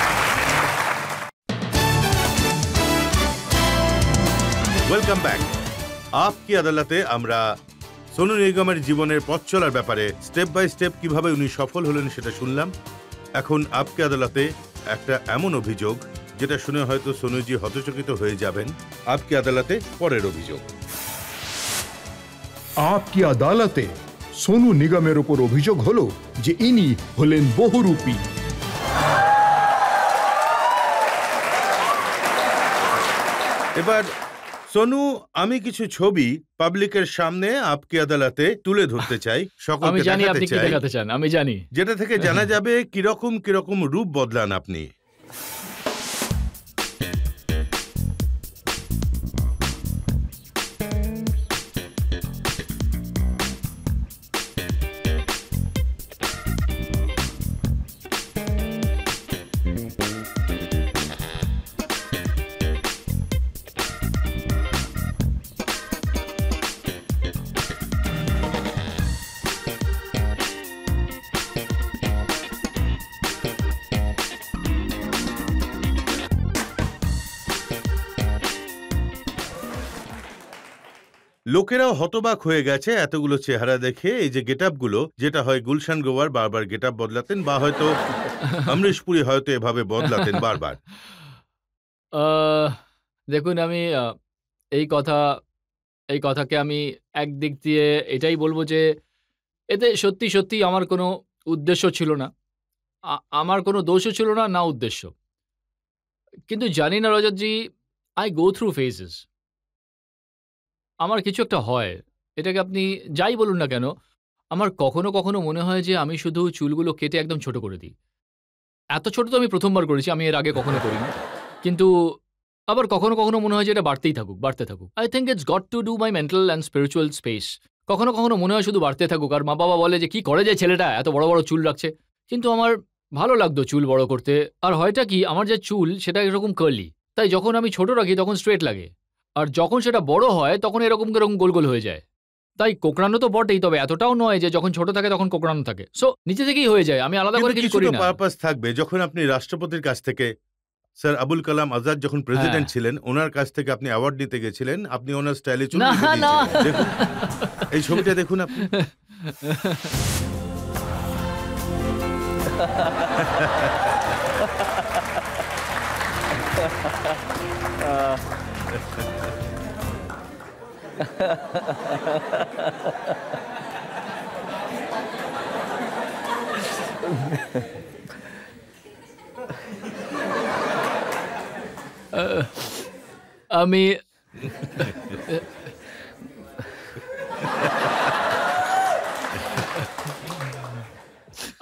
Speaker 2: Welcome back. আপকি আদালতে আমরা সোনু নিগমের জীবনের পথ চলার ব্যাপারে স্টেপ বাই স্টেপ কিভাবে উনি সফল হলেন সেটা শুনলাম। এখন আপকি আদালতে একটা এমন অভিযোগ যেটা শুনে হয়তো সোনুজি হতচকিত হয়ে যাবেন। আপকি আদালতে পরের অভিযোগ।
Speaker 1: আপকি আদালতে সোনু নিগমের ওপর অভিযোগ হলো যে ইনি হলেন বহুরূপী।
Speaker 2: এবার সোনু, আমি কিছু ছবি পাবলিকের সামনে আপকি আদালতে তুলে ধরতে চাই,
Speaker 3: আমি
Speaker 2: সকলকে
Speaker 3: জানি আপনি
Speaker 2: দেখাতে
Speaker 3: কি
Speaker 2: চাই,
Speaker 3: দেখাতে চান, আমি জানি।
Speaker 2: যেটা থেকে জানা যাবে কিরকম রূপ বদলান আপনি। লোকেরাও হতবাক হয়ে গেছে এতগুলো চেহারা দেখে। এই যে গেটআপগুলো, যেটা হয় গুলশান গ্রোভার বারবার গেটআপ বদলাতেন, বা হয়তো অমরিশ পুরী হয়তো এভাবে বদলাতেন বারবার।
Speaker 3: দেখুন, আমি এই কথাকে আমি একদিক দিয়ে এটাই বলবো যে এতে সত্যি আমার কোনো উদ্দেশ্য ছিল না, আমার কোনো দোষও ছিল না, না উদ্দেশ্য। কিন্তু জানি না রজতজি, আই গো থ্রু ফেজেস। আমার কিছু একটা হয়, এটাকে আপনি যাই বলুন না কেন, আমার কখনো মনে হয় যে আমি শুধু চুলগুলো কেটে একদম ছোট করে দিই। এত ছোট তো আমি প্রথমবার করেছি, আমি এর আগে কখনো করিনি। কিন্তু আবার কখনো মনে হয় যে এটা বাড়তে থাকুক। I think it's got to do my mental and spiritual space. কখনো মনে হয় শুধু বাড়তে থাকুক। আর মা বাবা বলে যে কি করে যে ছেলেটা এত বড় বড় চুল রাখছে, কিন্তু আমার ভালো লাগতো চুল বড় করতে। আর হয়টা কি, আমার যে চুল সেটা এরকম কার্লি, তাই যখন আমি ছোট রাখি তখন স্ট্রেট লাগে, আর যখন সেটা বড় হয় তখন এরকম গোল হয়ে যায়। তাই কোকড়ানো তো বটেই, তবে এতটাও নয় যে যখন ছোট থাকে তখন কোকড়ানো থাকে। সো নিচে থেকেই হয়ে যায়, আমি আলাদা করে কিছু করি না।
Speaker 2: পারপাস থাকবে। যখন আপনি রাষ্ট্রপতির কাছ থেকে, স্যার আবুল কালাম আজাদ যখন প্রেসিডেন্ট ছিলেন, ওনার কাছ থেকে আপনি অ্যাওয়ার্ড নিতে গেছিলেন, আপনি ওনার স্টাইলে চুল কেটে দিয়েছিলেন। দেখুন এই ছবিটা, দেখুন আপনি।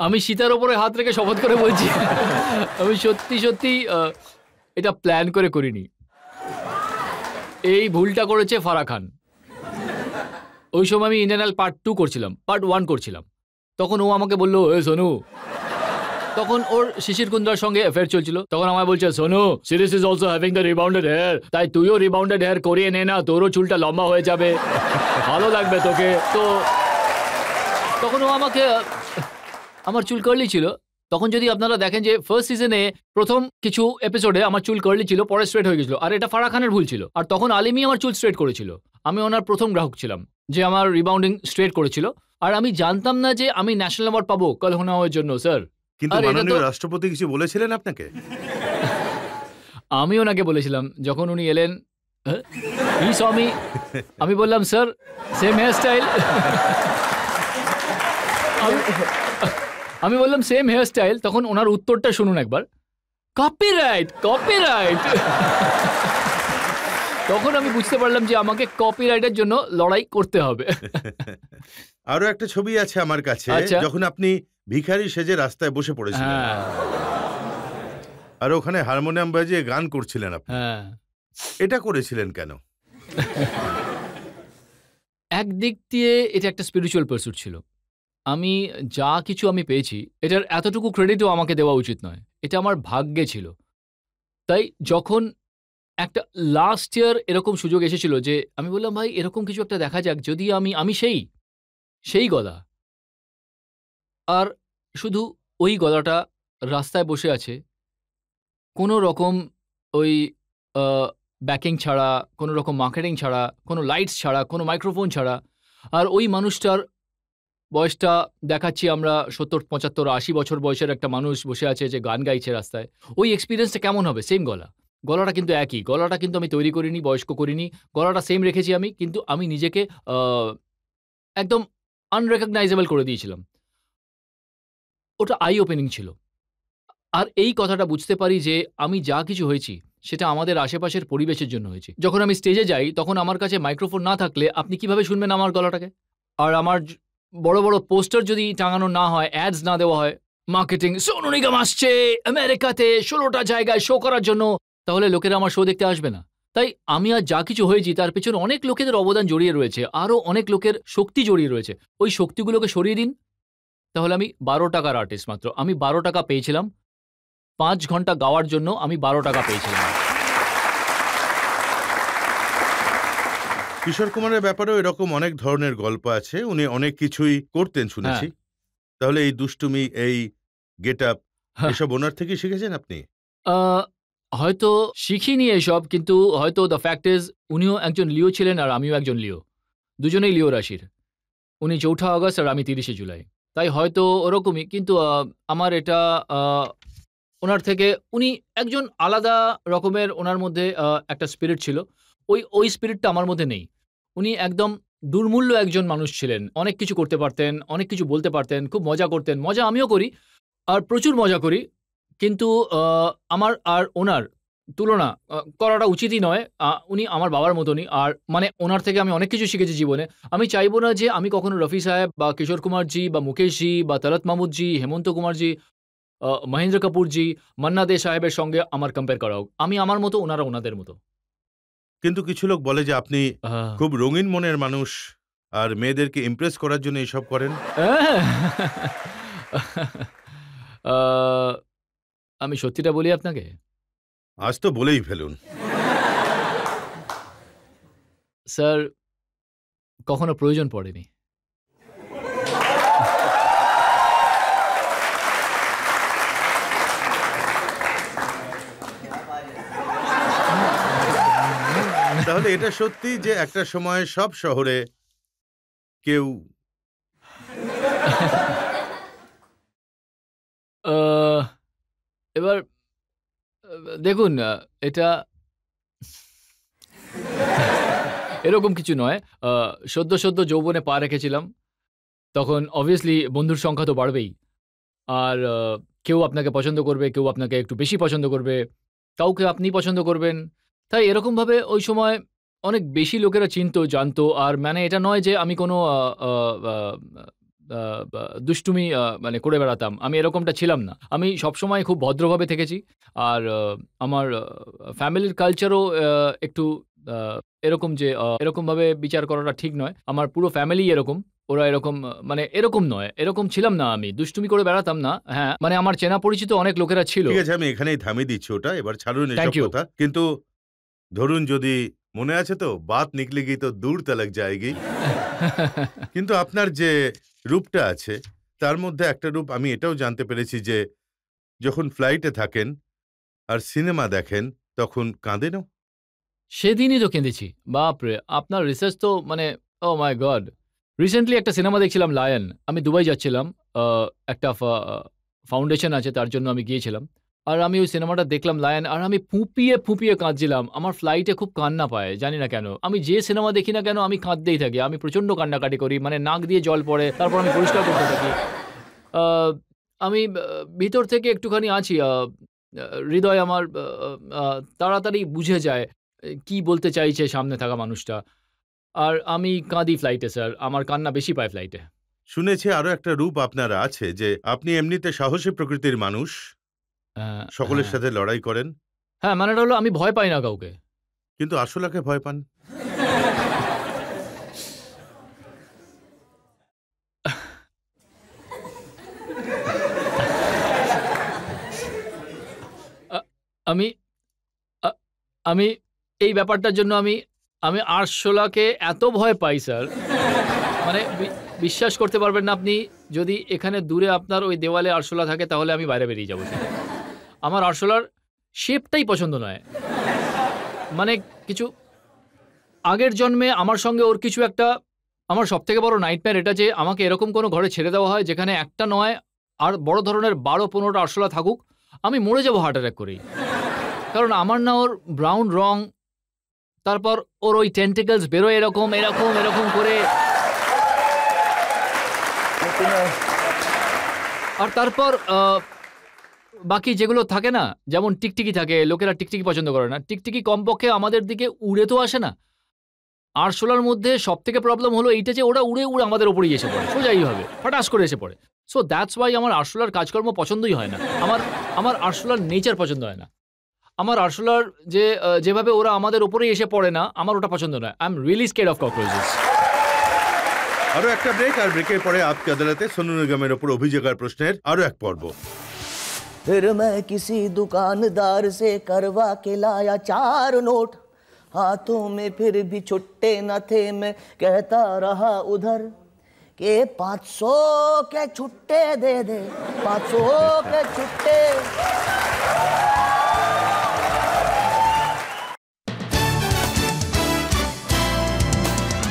Speaker 3: আমি সীতার ওপরে হাত রেখে শপথ করে বলছি, আমি সত্যি এটা প্ল্যান করে করিনি। এই ভুলটা করেছে ফারাহ খান। ওই সময় আমি ইন্ডিয়ান আইডল পার্ট 2 করছিলাম, পার্ট 1 করছিলাম। তখন ও আমাকে বললো, এ সোনু, তখন ওর শিশির কুন্দ্রার সঙ্গে অ্যাফেয়ার চলছিল। তখন আমায় বলছে, Sonu, series is also having the rebounded hair, তাই তুইও রিবাউন্ডেড হেয়ার করিয়ে নে না, তোরও চুলটা লম্বা হয়ে যাবে, ভালো লাগবে তোকে। তো তখন ও আমাকে, আমার চুল কার্লি ছিল তখন। যদি আপনারা দেখেন যে ফার্স্ট সিজনে প্রথম কিছু এপিসোডে আমার চুল কার্লি ছিল, পরে স্ট্রেট হয়ে গেছিল, আর এটা ফারাহ খানের ভুল ছিল। আর তখন আলিমই আমার চুল স্ট্রেট করেছিল। আমি ওনার প্রথম গ্রাহক ছিলাম যে আমার রিবাউন্ডিং স্ট্রেট করেছিল। আর আমি জানতাম না যে আমি ন্যাশনাল অ্যাওয়ার্ড পাবো কল হোনাওয়ের জন্য, স্যার।
Speaker 2: কিন্তু
Speaker 3: আর এটা
Speaker 2: মাননীয়
Speaker 3: তো-
Speaker 2: রাষ্ট্রপতি কিছু বলেছিলেন আপনাকে?
Speaker 3: আমি ওনাকে বলেছিলাম যখন উনি এলেন, হি স মি, আমি বললাম, স্যার সেম হেয়ার স্টাইল। আমি বললাম সেম হেয়ার স্টাইল। তখন ওনার উত্তরটা শুনুন একবার, কপিরাইট, কপিরাইট। তখন আমি বুঝতে পারলাম যে আমাকে কপিরাইটের জন্য লড়াই করতে হবে।
Speaker 2: আরো একটা ছবি আছে আমার কাছে,
Speaker 3: আচ্ছা।
Speaker 2: যখন আপনি ভিখারি সেজে রাস্তায় বসে পড়েছিলেন
Speaker 3: হ্যাঁ,
Speaker 2: আর ওখানে হারমোনিয়াম বাজিয়ে গান করছিলেন আপনি।
Speaker 3: হ্যাঁ।
Speaker 2: এটা করেছিলেন কেন?
Speaker 3: একদিক দিয়ে এটা একটা স্পিরিচুয়াল পারস্যুট ছিল। আমি যা কিছু আমি পেয়েছি, এটার এতটুকু ক্রেডিটও আমাকে দেওয়া উচিত নয়, এটা আমার ভাগ্যে ছিল। তাই যখন একটা লাস্ট ইয়ার এরকম সুযোগ এসেছিল যে আমি বললাম, ভাই এরকম কিছু একটা দেখা যাক, যদি আমি সেই গলা, আর শুধু ওই গলাটা রাস্তায় বসে আছে, কোনো রকম ওই ব্যাকিং ছাড়া, কোনো রকম মার্কেটিং ছাড়া, কোনো লাইটস ছাড়া, কোনো মাইক্রোফোন ছাড়া। আর ওই মানুষটার বয়সটা দেখাচ্ছি আমরা 70, 75, 80 বছর বয়সের একটা মানুষ বসে আছে যে গান গাইছে রাস্তায়। ওই এক্সপিরিয়েন্সটা কেমন হবে? সেম গলাটা কিন্তু একই, গলাটা কিন্তু আমি তৈরি করিনি, বয়স্ক করিনি, গলাটা সেম রেখেছি আমি, কিন্তু আমি নিজেকে একদম আনরেকগনাইজেবল করে দিয়েছিলাম। ওটা আই ওপেনিং ছিল। আর এই কথাটা বুঝতে পারি যে আমি যা কিছু হয়েছি সেটা আমাদের আশেপাশের পরিবেশের জন্য হয়েছে। যখন আমি স্টেজে যাই তখন আমার কাছে মাইক্রোফোন না থাকলে আপনি কিভাবে শুনবেন আমার গলাটাকে? আর আমার বড় বড় পোস্টার যদি টাঙানো না হয়, অ্যাডস না দেওয়া হয়, মার্কেটিং, সোনু নিগম আসছে আমেরিকাতে 16টা জায়গায় শো করার জন্য, তাহলে লোকেরা আমার শো দেখতে আসবে না। তাই আমি আর যা কিছু হয়েছি তার পেছনে অনেক লোকেদের অবদান জড়িয়ে রয়েছে, আরও অনেক লোকের শক্তি জড়িয়ে রয়েছে। ওই শক্তিগুলোকে সরিয়ে দিন, তাহলে আমি 12 টাকার আর্টিস্ট মাত্র। আমি 12 টাকা পেয়েছিলাম 5 ঘন্টা গাওয়ার জন্য, আমি 12 টাকা পেয়েছিলাম।
Speaker 2: কিশোর কুমারের ব্যাপারেও এরকম অনেক ধরনের গল্প আছে, উনি অনেক কিছুই করতেন শুনেছি। তাহলে এই দুষ্টুমি, এই গেট আপ,
Speaker 3: হ্যাঁ।
Speaker 2: এসব ওনার থেকে শিখেছেন আপনি?
Speaker 3: হয়তো শিখিনি এসব, কিন্তু হয়তো দ্য ফ্যাক্ট ইজ উনিও একজন লিও ছিলেন আর আমিও একজন লিও, দুজনেই লিও রাশির। উনি 4 আগস্ট আর আমি 30 জুলাই, তাই হয়তো ওরকমই। কিন্তু আমার এটা ওনার থেকে, উনি একজন আলাদা রকমের, ওনার মধ্যে একটা স্পিরিট ছিল, ওই স্পিরিটটা আমার মধ্যে নেই। উনি একদম দুর্মূল্য একজন মানুষ ছিলেন, অনেক কিছু করতে পারতেন, অনেক কিছু বলতে পারতেন, খুব মজা করতেন। মজা আমিও করি, আর প্রচুর মজা করি, কিন্তু আমার আর ওনার তুলনা করাটা উচিতই নয়। উনি আমার বাবার মতনই, আর মানে ওনার থেকে আমি অনেক কিছু শিখেছি জীবনে। আমি চাইবো না যে আমি কখনো রফি সাহেব বা কিশোর কুমারজি বা মুকেশজি বা তলত মাহমুদজি, হেমন্ত কুমারজি, মহেন্দ্র কাপুরজি, মান্না দে সাহেবের সঙ্গে আমার কম্পেয়ার করা হোক। আমি আমার মতো, ওনারা ওনাদের মতো।
Speaker 2: কিন্তু কিছু লোক বলে যে আপনি খুব রঙিন মনের মানুষ আর মেয়েদেরকে ইমপ্রেস করার জন্য এসব করেন।
Speaker 3: আমি সত্যিটা বলি আপনাকে,
Speaker 2: আজ তো বলেই ফেলুন।
Speaker 3: স্যার, কখনো প্রয়োজন পড়েনি।
Speaker 2: তাহলে এটা সত্যি যে একটা সময় সব শহরে কেউ
Speaker 3: এবার দেখুন, এটা এরকম কিছু নয়। সদ্য যৌবনে পা রেখেছিলাম, তখন অবভিয়াসলি বন্ধুর সংখ্যা তো বাড়বেই। আর কেউ আপনাকে পছন্দ করবে, কেউ আপনাকে একটু বেশি পছন্দ করবে, কাউকে আপনি পছন্দ করবেন। তাই এরকমভাবে ওই সময় অনেক বেশি লোকেরা চিনতো, জানতো। আর মানে এটা নয় যে আমি কোনো দুষ্টুমি মানে করে বেড়াতাম, আমি এরকমটা ছিলাম না। আমি সবসময় খুব ভদ্রভাবে থেকেছি। আর আমার ফ্যামিলির কালচারও একটু এরকম যে এরকম ভাবে বিচার করাটা ঠিক নয়। আমার পুরো ফ্যামিলি এরকম, ওরা এরকম, মানে এরকম নয়, এরকম ছিলাম না আমি, দুষ্টুমি করে বেড়াতাম না। হ্যাঁ, মানে আমার চেনা পরিচিত অনেক লোকেরা ছিল।
Speaker 2: ঠিক আছে, আমি এখানেই থামিয়ে দিচ্ছি ওটা, এবার ছাড়ুন এসব
Speaker 3: Thank you.
Speaker 2: কথা। কিন্তু ধরুন যদি মনে আছে তো, বাত নিকলেগি তো দূর তলক যায়গি। কিন্তু আপনার যে রূপটা আছে তার মধ্যে একটা রূপ আমি এটাও জানতে পেরেছি যে যখন ফ্লাইটে থাকেন আর সিনেমা দেখেন তখন কাঁদেনও।
Speaker 3: সেদিনই তো কেঁদেছি, বাপরে! আপনার রিসার্চ তো মানে ও মাই গড! রিসেন্টলি একটা সিনেমা দেখছিলাম, লায়ন। আমি দুবাই যাচ্ছিলাম, একটা ফাউন্ডেশন আছে, তার জন্য আমি গিয়েছিলাম। আর আমি ওই সিনেমাটা দেখলাম, লায়ন, আর আমি ফুঁপিয়ে ফুঁপিয়ে কাঁদছিলাম। আমার ফ্লাইটে খুব কান্না পায়, জানি না কেন। আমি যে সিনেমা দেখি না কেন আমি কাঁদতেই থাকি, আমি প্রচণ্ড কান্নাকাটি করি, মানে নাক দিয়ে জল পড়ে, তারপর আমি পরিষ্কার করতে থাকি। আমি ভিতর থেকে একটুখানি আছি, হৃদয় আমার তাড়াতাড়ি বুঝে যায় কি বলতে চাইছে সামনে থাকা মানুষটা। আর আমি কাঁদি ফ্লাইটে স্যার, আমার কান্না বেশি পায় ফ্লাইটে।
Speaker 2: শুনেছি আরো একটা রূপ আপনার আছে যে আপনি এমনিতে সাহসী প্রকৃতির মানুষ, সকলের সাথে লড়াই করেন।
Speaker 3: হ্যাঁ, মানেটা হলো আমি ভয় পাই না কাউকে।
Speaker 2: কিন্তু আসলাকে ভয় পান।
Speaker 3: আমি আমি এই ব্যাপারটার জন্য আমি আরশোলাকে এত ভয় পাই স্যার, মানে বিশ্বাস করতে পারবেন না আপনি, যদি এখানে দূরে আপনার ওই দেওয়ালে আরশোলা থাকে তাহলে আমি বাইরে বেরিয়ে যাবো স্যার। আমার আরশোলার শেপটাই পছন্দ নয়। মানে কিছু আগের জন্মে আমার সঙ্গে ওর কিছু একটা, আমার সবথেকে বড় নাইটমেয়ার এটা যে আমাকে এরকম কোনো ঘরে ছেড়ে দেওয়া হয় যেখানে একটা নয় আর বড় ধরনের 12-15টা আরশোলা থাকুক, আমি মরে যাবো হার্ট অ্যাটাক করেই। কারণ আমার না ওর ব্রাউন রং, তারপর ওর ওই টেন্টিকলস বেরোয় এরকম এরকম এরকম করে, আর তারপর বাকি যেগুলো থাকে না, যেমন টিকটিকি থাকে, লোকেরা টিকটিকি পছন্দ করে না, টিকটিকি কমপক্ষে আমাদের দিকে উড়ে তো আসে না। আরশোলার মধ্যে সব থেকে প্রবলেম হলো এইটা যে ওরা উড়ে উড়ে আমাদের ওপরেই এসে পড়ে, সোজাই হবে, হঠাৎ করে এসে পড়ে। সো দ্যাটস ওয়াই আমার আরশোলার কাজকর্ম পছন্দই হয় না। আমার আরশোলার নেচার পছন্দ হয় না। আমার আরশোলার যেভাবে ওরা আমাদের ওপরেই এসে পড়ে না, আমার ওটা পছন্দ নয়। I am really scared of ককরোচেস।
Speaker 2: আরো একটা ব্রেক, আর ব্রেকের পরে আপকি আদালতে সোনু নিগমের উপর অভিযোগ আর প্রশ্নের আরো এক পর্ব।
Speaker 7: फिर मैं किसी दुकानदार से करवा के लाया 4 नोट, हाथों में फिर भी छुट्टे न थे, मैं कहता रहा उधर के 500 के छुट्टे दे दे, 500 के छुट्टे।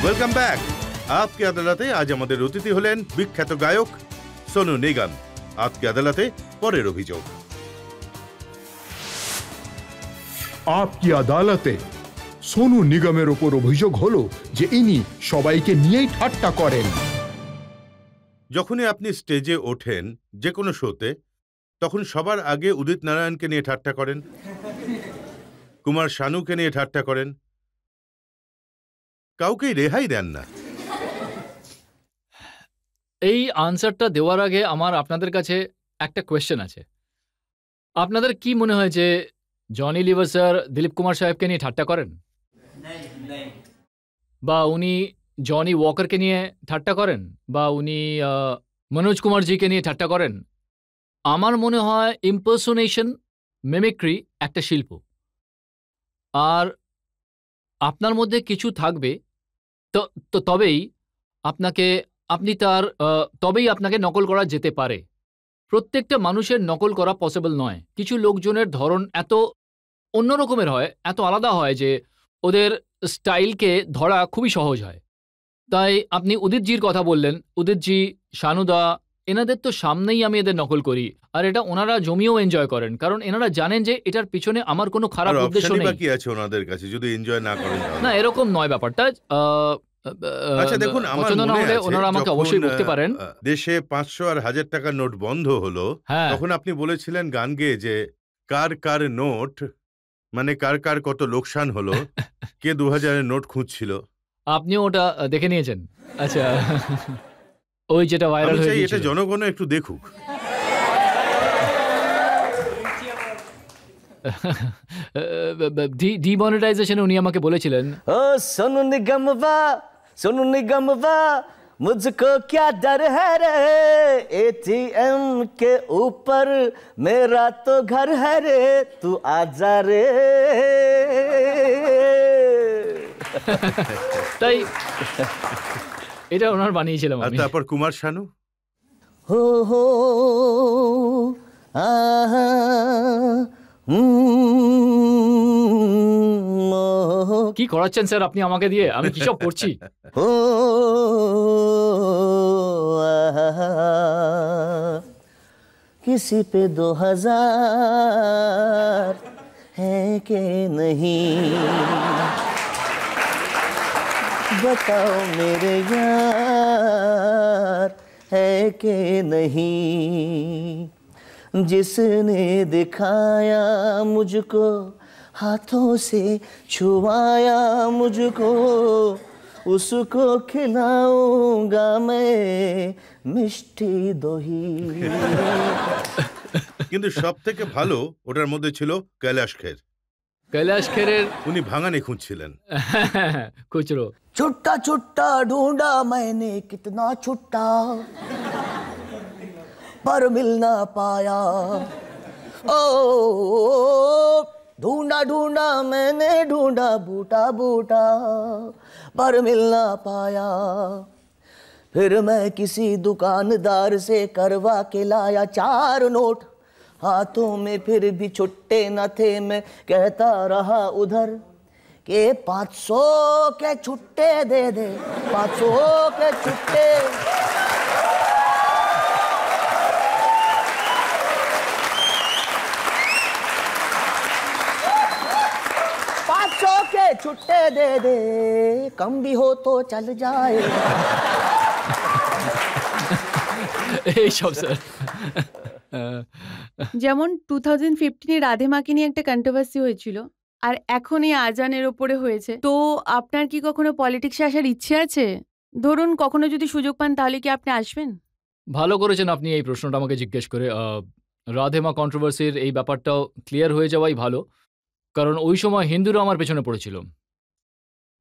Speaker 2: Welcome back. আপকি আদালতে আজ আমাদের অতিথি হলেন বিখ্যাত গায়ক সোনু নিগম। আপকি আদালতে পরের অভিযোগ।
Speaker 1: আপকি আদালতে সোনু নিগমের ওপর অভিযোগ হলো যে ইনি সবাইকে নিয়েই ঠাট্টা করেন।
Speaker 2: যখনই আপনি স্টেজে ওঠেন যে কোনো শোতে, তখন সবার আগে উদিত নারায়ণকে নিয়ে ঠাট্টা করেন, কুমার শানুকে নিয়ে ঠাট্টা করেন, কাউকেই রেহাই দেন না।
Speaker 3: এই আনসারটা দেওয়ার আগে আমার আপনাদের কাছে একটা কোয়েশ্চেন আছে। আপনাদের কি মনে হয় যে Johnny liver sir Dilip Kumar সাহেবকে নিয়ে ঠাট্টা করেন? বা উনি জনি ওয়াকারকে নিয়ে ঠাট্টা করেন? বা উনি মনোজ কুমারজিকে নিয়ে ঠাট্টা করেন? আমার মনে হয় ইম্পারসোনেশন, মিমিক্রি একটা শিল্প। আর আপনার মধ্যে কিছু থাকবে তো তবেই আপনাকে নকল করা যেতে পারে। প্রত্যেকটা মানুষের নকল করা পসিবল নয়। কিছু লোকজনের ধরন এত অন্যরকমের হয়, এত আলাদা হয় যে ওদের স্টাইলকে ধরা খুবই সহজ হয়। তাই আপনি উদিতজির কথা বললেন, উদিতজি, শানুদা, এনাদের তো সামনেই আমি এদের নকল করি, আর এটা ওনারা জমিয়েও এনজয় করেন, কারণ এনারা জানেন যে এটার পিছনে আমার কোনো খারাপ উদ্দেশ্য নেই।
Speaker 2: কি আছে ওনাদের কাছে যদি এনজয় না করেন?
Speaker 3: না, এরকম নয় ব্যাপারটা।
Speaker 2: আচ্ছা দেখুন, আমার মনে আছে
Speaker 3: ওনারা আমাকে অবশ্যই বলতে পারেন।
Speaker 2: দেশে 500 আর 1000 টাকার নোট বন্ধ হলো, তখন আপনি বলেছিলেন গান গেয়ে যে কার কার নোট, মানে কার কার কত লোকসান হলো, কে 2000-এর নোট খুঁজছিল।
Speaker 3: আপনিও ওটা দেখে নিয়েছেন? আচ্ছা, ওই যেটা ভাইরাল হয়ে গিয়েছিল,
Speaker 2: এটা জনগণ একটু দেখুক।
Speaker 3: ডিমনিটাইজেশনে উনি আমাকে বলেছিলেন
Speaker 5: ओ सोनू निगम वा मुझको क्या डर है रे एटीएम के ऊपर मेरा तो घर है रे तू आजा रे
Speaker 3: তাই এটা ওনার বানিয়েছিলাম
Speaker 2: আর
Speaker 3: আমি।
Speaker 2: তারপর কুমার শানু,
Speaker 5: हो आहा
Speaker 3: কি করাচ্ছেন স্যার আপনি আমাকে দিয়ে? আমি কি সব করছি?
Speaker 5: हो आहा किसी पे 2000 है के नहीं बताओ मेरे यार है के नहीं जिसने दिखाया मुझको हाथों से छुआया मुझको उसको खिलाऊंगा मैं मिष्टी दही
Speaker 2: কিন্তু সব থেকে ভালো ওটার মধ্যে ছিল কৈলাশ খের।
Speaker 3: কৈলাশ খেরের
Speaker 2: উনি ভাঙানি খুঁজছিলেন।
Speaker 3: খুচরো
Speaker 5: छुट्टा छुट्टा ढूंढा मैंने कितना छुट्टा पर मिल ना पाया ओ ढूंढा ढूंढा मैंने ढूंढा बूटा बूटा पर मिल ना पाया फिर मैं किसी दुकानदार से करवा के लाया 4 नोट हाथों में फिर भी छुट्टे न थे मैं कहता रहा उधर के 500 के छुट्टे दे दे 500 के छुट्टे के छुट्टे दे दे कम भी हो तो चल जाए
Speaker 3: এইসব স্যার।
Speaker 4: যেমন 2015 এ রাধে মাকে নিয়ে একটা কন্ট্রোভার্সি হয়েছিল, আর এখন এই আজানের ওপরে হয়েছে। তো আপনার কি কখনো পলিটিক্সে আসার ইচ্ছে আছে? ধরুন কখনো যদি সুযোগ পান তাহলে কি আপনি আসবেন?
Speaker 3: ভালো করেছেন আপনি এই প্রশ্নটা আমাকে জিজ্ঞেস করে। রাধেমা কন্ট্রোভার্সির এই ব্যাপারটাও ক্লিয়ার হয়ে যাওয়াই ভালো, কারণ ওই সময় হিন্দুরা আমার পেছনে পড়েছিল।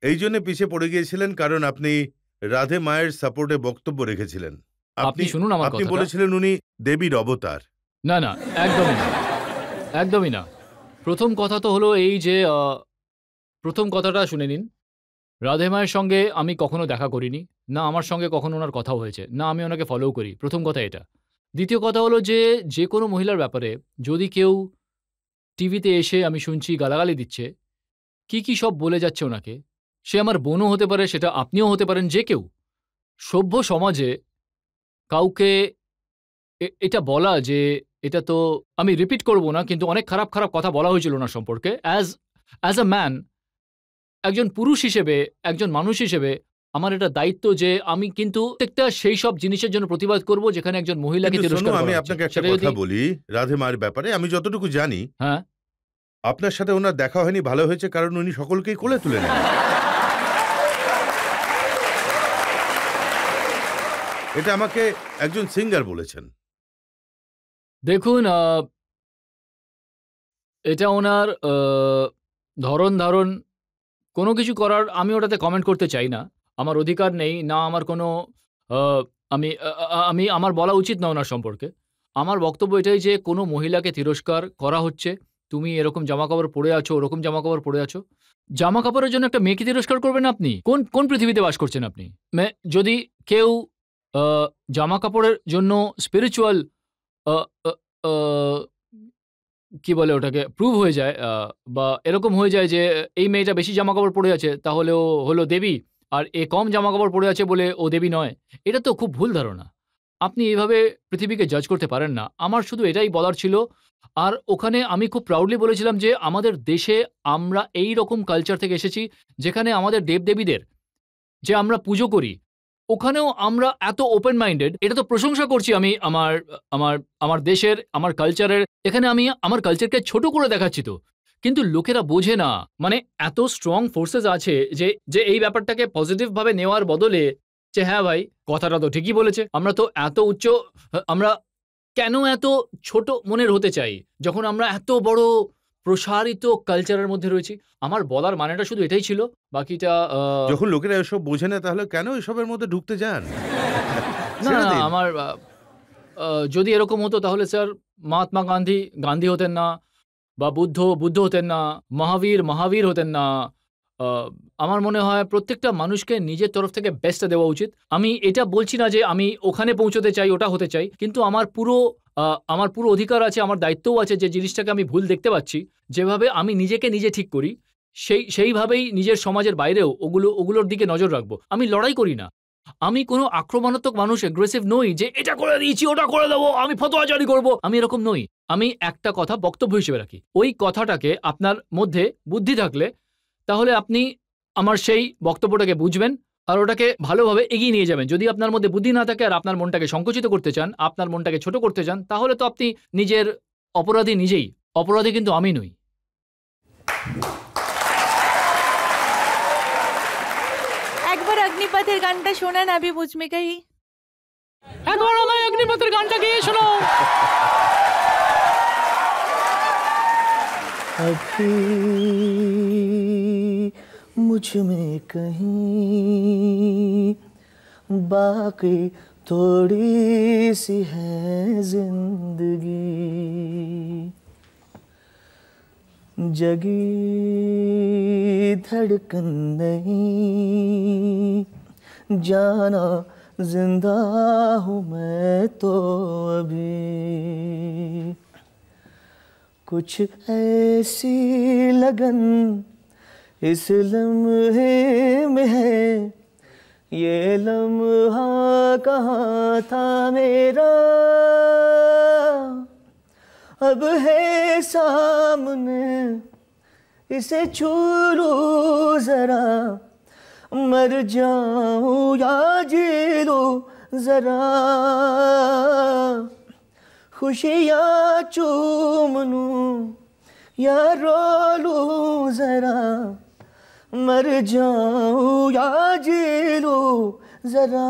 Speaker 2: এই জন্য পিছিয়ে পড়ে গিয়েছিলেন কারণ আপনি রাধে মায়ের সাপোর্টে বক্তব্য রেখেছিলেন।
Speaker 3: আপনি শুনুন আমার
Speaker 2: আপনি
Speaker 3: কথাটা।
Speaker 2: বলেছিলেন উনি দেবীর অবতার।
Speaker 3: না না, একদমই না, একদমই না। প্রথম কথা তো হলো এই যে প্রথম কথাটা শুনে নিন, রাধে মায়ের সঙ্গে আমি কখনো দেখা করিনি, না আমার সঙ্গে কখনো ওনার কথাও হয়েছে, না আমি ওনাকে ফলোও করি। প্রথম কথা এটা। দ্বিতীয় কথা হলো যে কোনো মহিলার ব্যাপারে যদি কেউ টিভিতে এসে আমি শুনছি গালাগালি দিচ্ছে, কি সব বলে যাচ্ছে ওনাকে, সে আমার বোনও হতে পারে, সেটা আপনিও হতে পারেন, যে কেউ। সভ্য সমাজে কাউকে এটা বলা যে এটা তো আমি রিপিট করব না, কিন্তু অনেক খারাপ খারাপ কথা বলা হয়েছিল ওনার সম্পর্কে। অ্যাজ আ ম্যান, একজন পুরুষ হিসেবে, একজন মানুষ হিসেবে আমার এটা দায়িত্ব যে আমি কিন্তু প্রত্যেকটা সেই সব জিনিসের জন্য প্রতিবাদ করব যেখানে একজন মহিলাকে
Speaker 2: কিন্তু
Speaker 3: তিরস্কার
Speaker 2: শোনো,
Speaker 3: করা
Speaker 2: আমি
Speaker 3: হচ্ছে।
Speaker 2: আপনাকে একটা
Speaker 3: সেটা
Speaker 2: কথা
Speaker 3: যদি-
Speaker 2: বলি রাধে মায়ের ব্যাপারে। আমি যতটুকু জানি,
Speaker 3: হ্যাঁ,
Speaker 2: আপনার সাথে ওনার দেখা হয়নি, ভালো হয়েছে, কারণ উনি সকলকেই কোলে তুলে নেন। এটা আমাকে একজন সিঙ্গার বলেছেন।
Speaker 3: দেখুন এটা ওনার ধরন ধারণ, কোনো কিছু করার আমি ওটাতে কমেন্ট করতে চাই না, আমার অধিকার নেই, না আমার কোনো আমি আমার বলা উচিত না ওনার সম্পর্কে। আমার বক্তব্য এটাই যে কোনো মহিলাকে তিরস্কার করা হচ্ছে, তুমি এরকম জামাকাপড় পরে আছো, ওরকম জামাকাপড় পরে আছো। জামাকাপড়ের জন্য একটা মেয়েকে তিরস্কার করবেন আপনি? কোন পৃথিবীতে বাস করছেন আপনি? যদি কেউ জামাকাপড়ের জন্য স্পিরিচুয়াল কি বলে ওটাকে প্রুভ হয়ে যায়, বা এরকম হয়ে যায় যে এই মেয়েটা বেশি জামাকাপড় পরে আছে তাহলে ও হলো দেবী, আর এ কম জামাকাপড় পরে আছে বলে ও দেবী নয়, এটা তো খুব ভুল ধারণা। আপনি এইভাবে পৃথিবীকে জাজ করতে পারেন না। আমার শুধু এটাই বলার ছিল। আর ওখানে আমি খুব প্রাউডলি বলেছিলাম যে আমাদের দেশে আমরা এই রকম কালচার থেকে এসেছি যেখানে আমাদের দেবদেবীদের যে আমরা পুজো করি, ওখানেও আমরা এত ওপেন মাইন্ডেড। এটা তো প্রশংসা করছি আমি আমার দেশের, আমার কালচারের। এখানে আমি আমার কালচারকে ছোট করে দেখাচ্ছি তো, কিন্তু লোকেরা বোঝে না। মানে এত স্ট্রং ফোর্সেস আছে যে এই ব্যাপারটাকে পজিটিভ ভাবে নেওয়ার বদলে যে হ্যাঁ ভাই কথাটা তো ঠিকই বলেছে, আমরা তো এত উচ্চ, আমরা কেন এত ছোট মনের হতে চাই যখন আমরা এত বড় প্রসারিত কালচারের মধ্যে রয়েছি। আমার বলার মানেটা শুধু এটাই ছিল, বাকিটা
Speaker 2: যখন লোকেরা এসব বোঝে না তাহলে কেন এসবের মধ্যে ঢুকতে যান?
Speaker 3: না
Speaker 2: ছেড়ে
Speaker 3: না,
Speaker 2: দিন।
Speaker 3: আমার যদি এরকম হতো তাহলে স্যার মহাত্মা গান্ধী হতেন না, বা বুদ্ধ হতেন না, মহাবীর হতেন না। আমার মনে হয় প্রত্যেকটা মানুষকে নিজের তরফ থেকে বেস্টটা দেওয়া উচিত। আমি এটা বলছি না যে আমি ওখানে পৌঁছতে চাই, ওটা হতে চাই, কিন্তু আমার পুরো অধিকার আছে, আমার দায়িত্বও আছে যে জিনিসটাকে আমি ভুল দেখতে পাচ্ছি, যেভাবে আমি নিজেকে নিজে ঠিক করি সেইভাবেই নিজের সমাজের বাইরেও ওগুলোর দিকে নজর রাখবো। আমি লড়াই করি না, আমি কোনো আক্রমণাত্মক মানুষ, এগ্রেসিভ নই যে এটা করে দিয়েছি ওটা করে দেবো, আমি ফতোয়া জারি করবো, আমি এরকম নই। আমি একটা কথা বক্তব্য হিসেবে রাখি। ওই কথাটাকে আপনার মধ্যে বুদ্ধি থাকলে তাহলে আপনি আমার সেই বক্তব্যটাকে বুঝবেন আর ওটাকে ভালোভাবে এগিয়ে নিয়ে যাবেন। যদি আপনার মধ্যে বুদ্ধি না থাকে আর আপনার মনটাকে সংকুচিত করতে চান, আপনার মনটাকে ছোট করতে চান, তাহলে তো আপনি নিজের অপরাধী নিজেই। অপরাধী কিন্তু আমি নই।
Speaker 4: একবার অগ্নিপথের গানটা শোনান, আবি মুঝমে কাহি।
Speaker 3: একবার আমায় অগ্নিপথের গানটা গিয়ে শোনো।
Speaker 5: अभी मुझ में कहीं बाकी थोड़ी सी है जिंदगी, जगी धड़कन नहीं, जाना जिंदा हूँ मैं तो अभी, कुछ ऐसी लगन इस लम्हे में है, ये लम्हा कहाँ था मेरा, अब है सामने इसे छू लूं जरा, मर जाऊं या जी लूं जरा, खुशियाँ चूम लूं या रो लूं जरा, मर जाऊं या जी लूं जरा।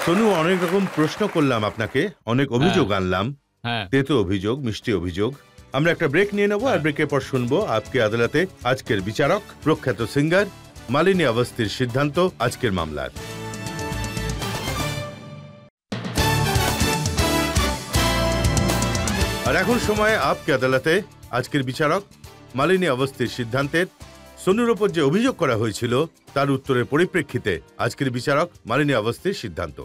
Speaker 2: সোনু, অনেক রকম প্রশ্ন করলাম আপনাকে, অনেক অভিযোগ আনলাম,
Speaker 3: হ্যাঁ,
Speaker 2: তেতো অভিযোগ, মিষ্টি অভিযোগ। আমরা একটা ব্রেক নিয়ে নেবো, আর ব্রেকের পর শুনবো আপকে আদালতে আজকের বিচারক প্রখ্যাত সিঙ্গার মালিনী অবস্থির সিদ্ধান্ত আজকের মামলার। আর এখন সময় আপকে আদালতে আজকের বিচারক মালিনী অবস্থির সিদ্ধান্তের সোনুর ওপর যে অভিযোগ করা হয়েছিল তার উত্তরের পরিপ্রেক্ষিতে আজকের বিচারক মালিনী অবস্থির সিদ্ধান্ত।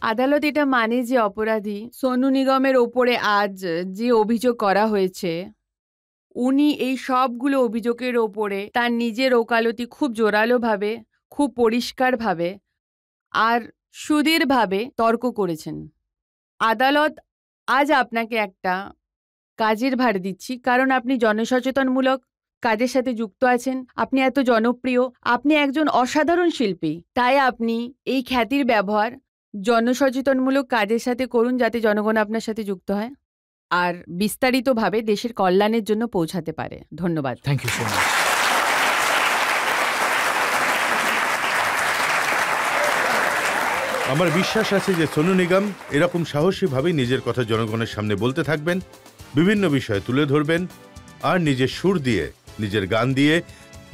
Speaker 4: আদালত এটা মানে যে অপরাধী সোনু নিগমের ওপরে আজ যে অভিযোগ করা হয়েছে, উনি এই সবগুলো অভিযোগের ওপরে তার নিজের ওকালতি খুব জোরালোভাবে, খুব পরিষ্কারভাবে আর সুদীরভাবে তর্ক করেছেন। আদালত আজ আপনাকে একটা কাজের ভার দিচ্ছি, কারণ আপনি জনসচেতনমূলক কাজের সাথে যুক্ত আছেন, আপনি এত জনপ্রিয়, আপনি একজন অসাধারণ শিল্পী, তাই আপনি এই খ্যাতির ব্যবহার জনসচেতনমূলক কাজের সাথে করুন, যাতে জনগণ আপনার সাথে যুক্ত হয় আর বিস্তারিতভাবে দেশের কল্যাণের জন্য পৌঁছাতে পারে। ধন্যবাদ।
Speaker 3: Thank you so much.
Speaker 2: আমার বিশ্বাস আছে যে সোনু নিগম এরকম সাহসীভাবেই নিজের কথা জনগণের সামনে বলতে থাকবেন, বিভিন্ন বিষয় তুলে ধরবেন আর নিজের সুর দিয়ে, নিজের গান দিয়ে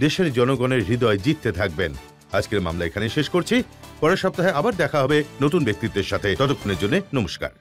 Speaker 2: দেশের জনগণের হৃদয় জিততে থাকবেন। আজকের মামলা এখানে শেষ করছি, পরের সপ্তাহে আবার দেখা হবে নতুন ব্যক্তিত্বের সাথে। ততক্ষণের জন্য নমস্কার।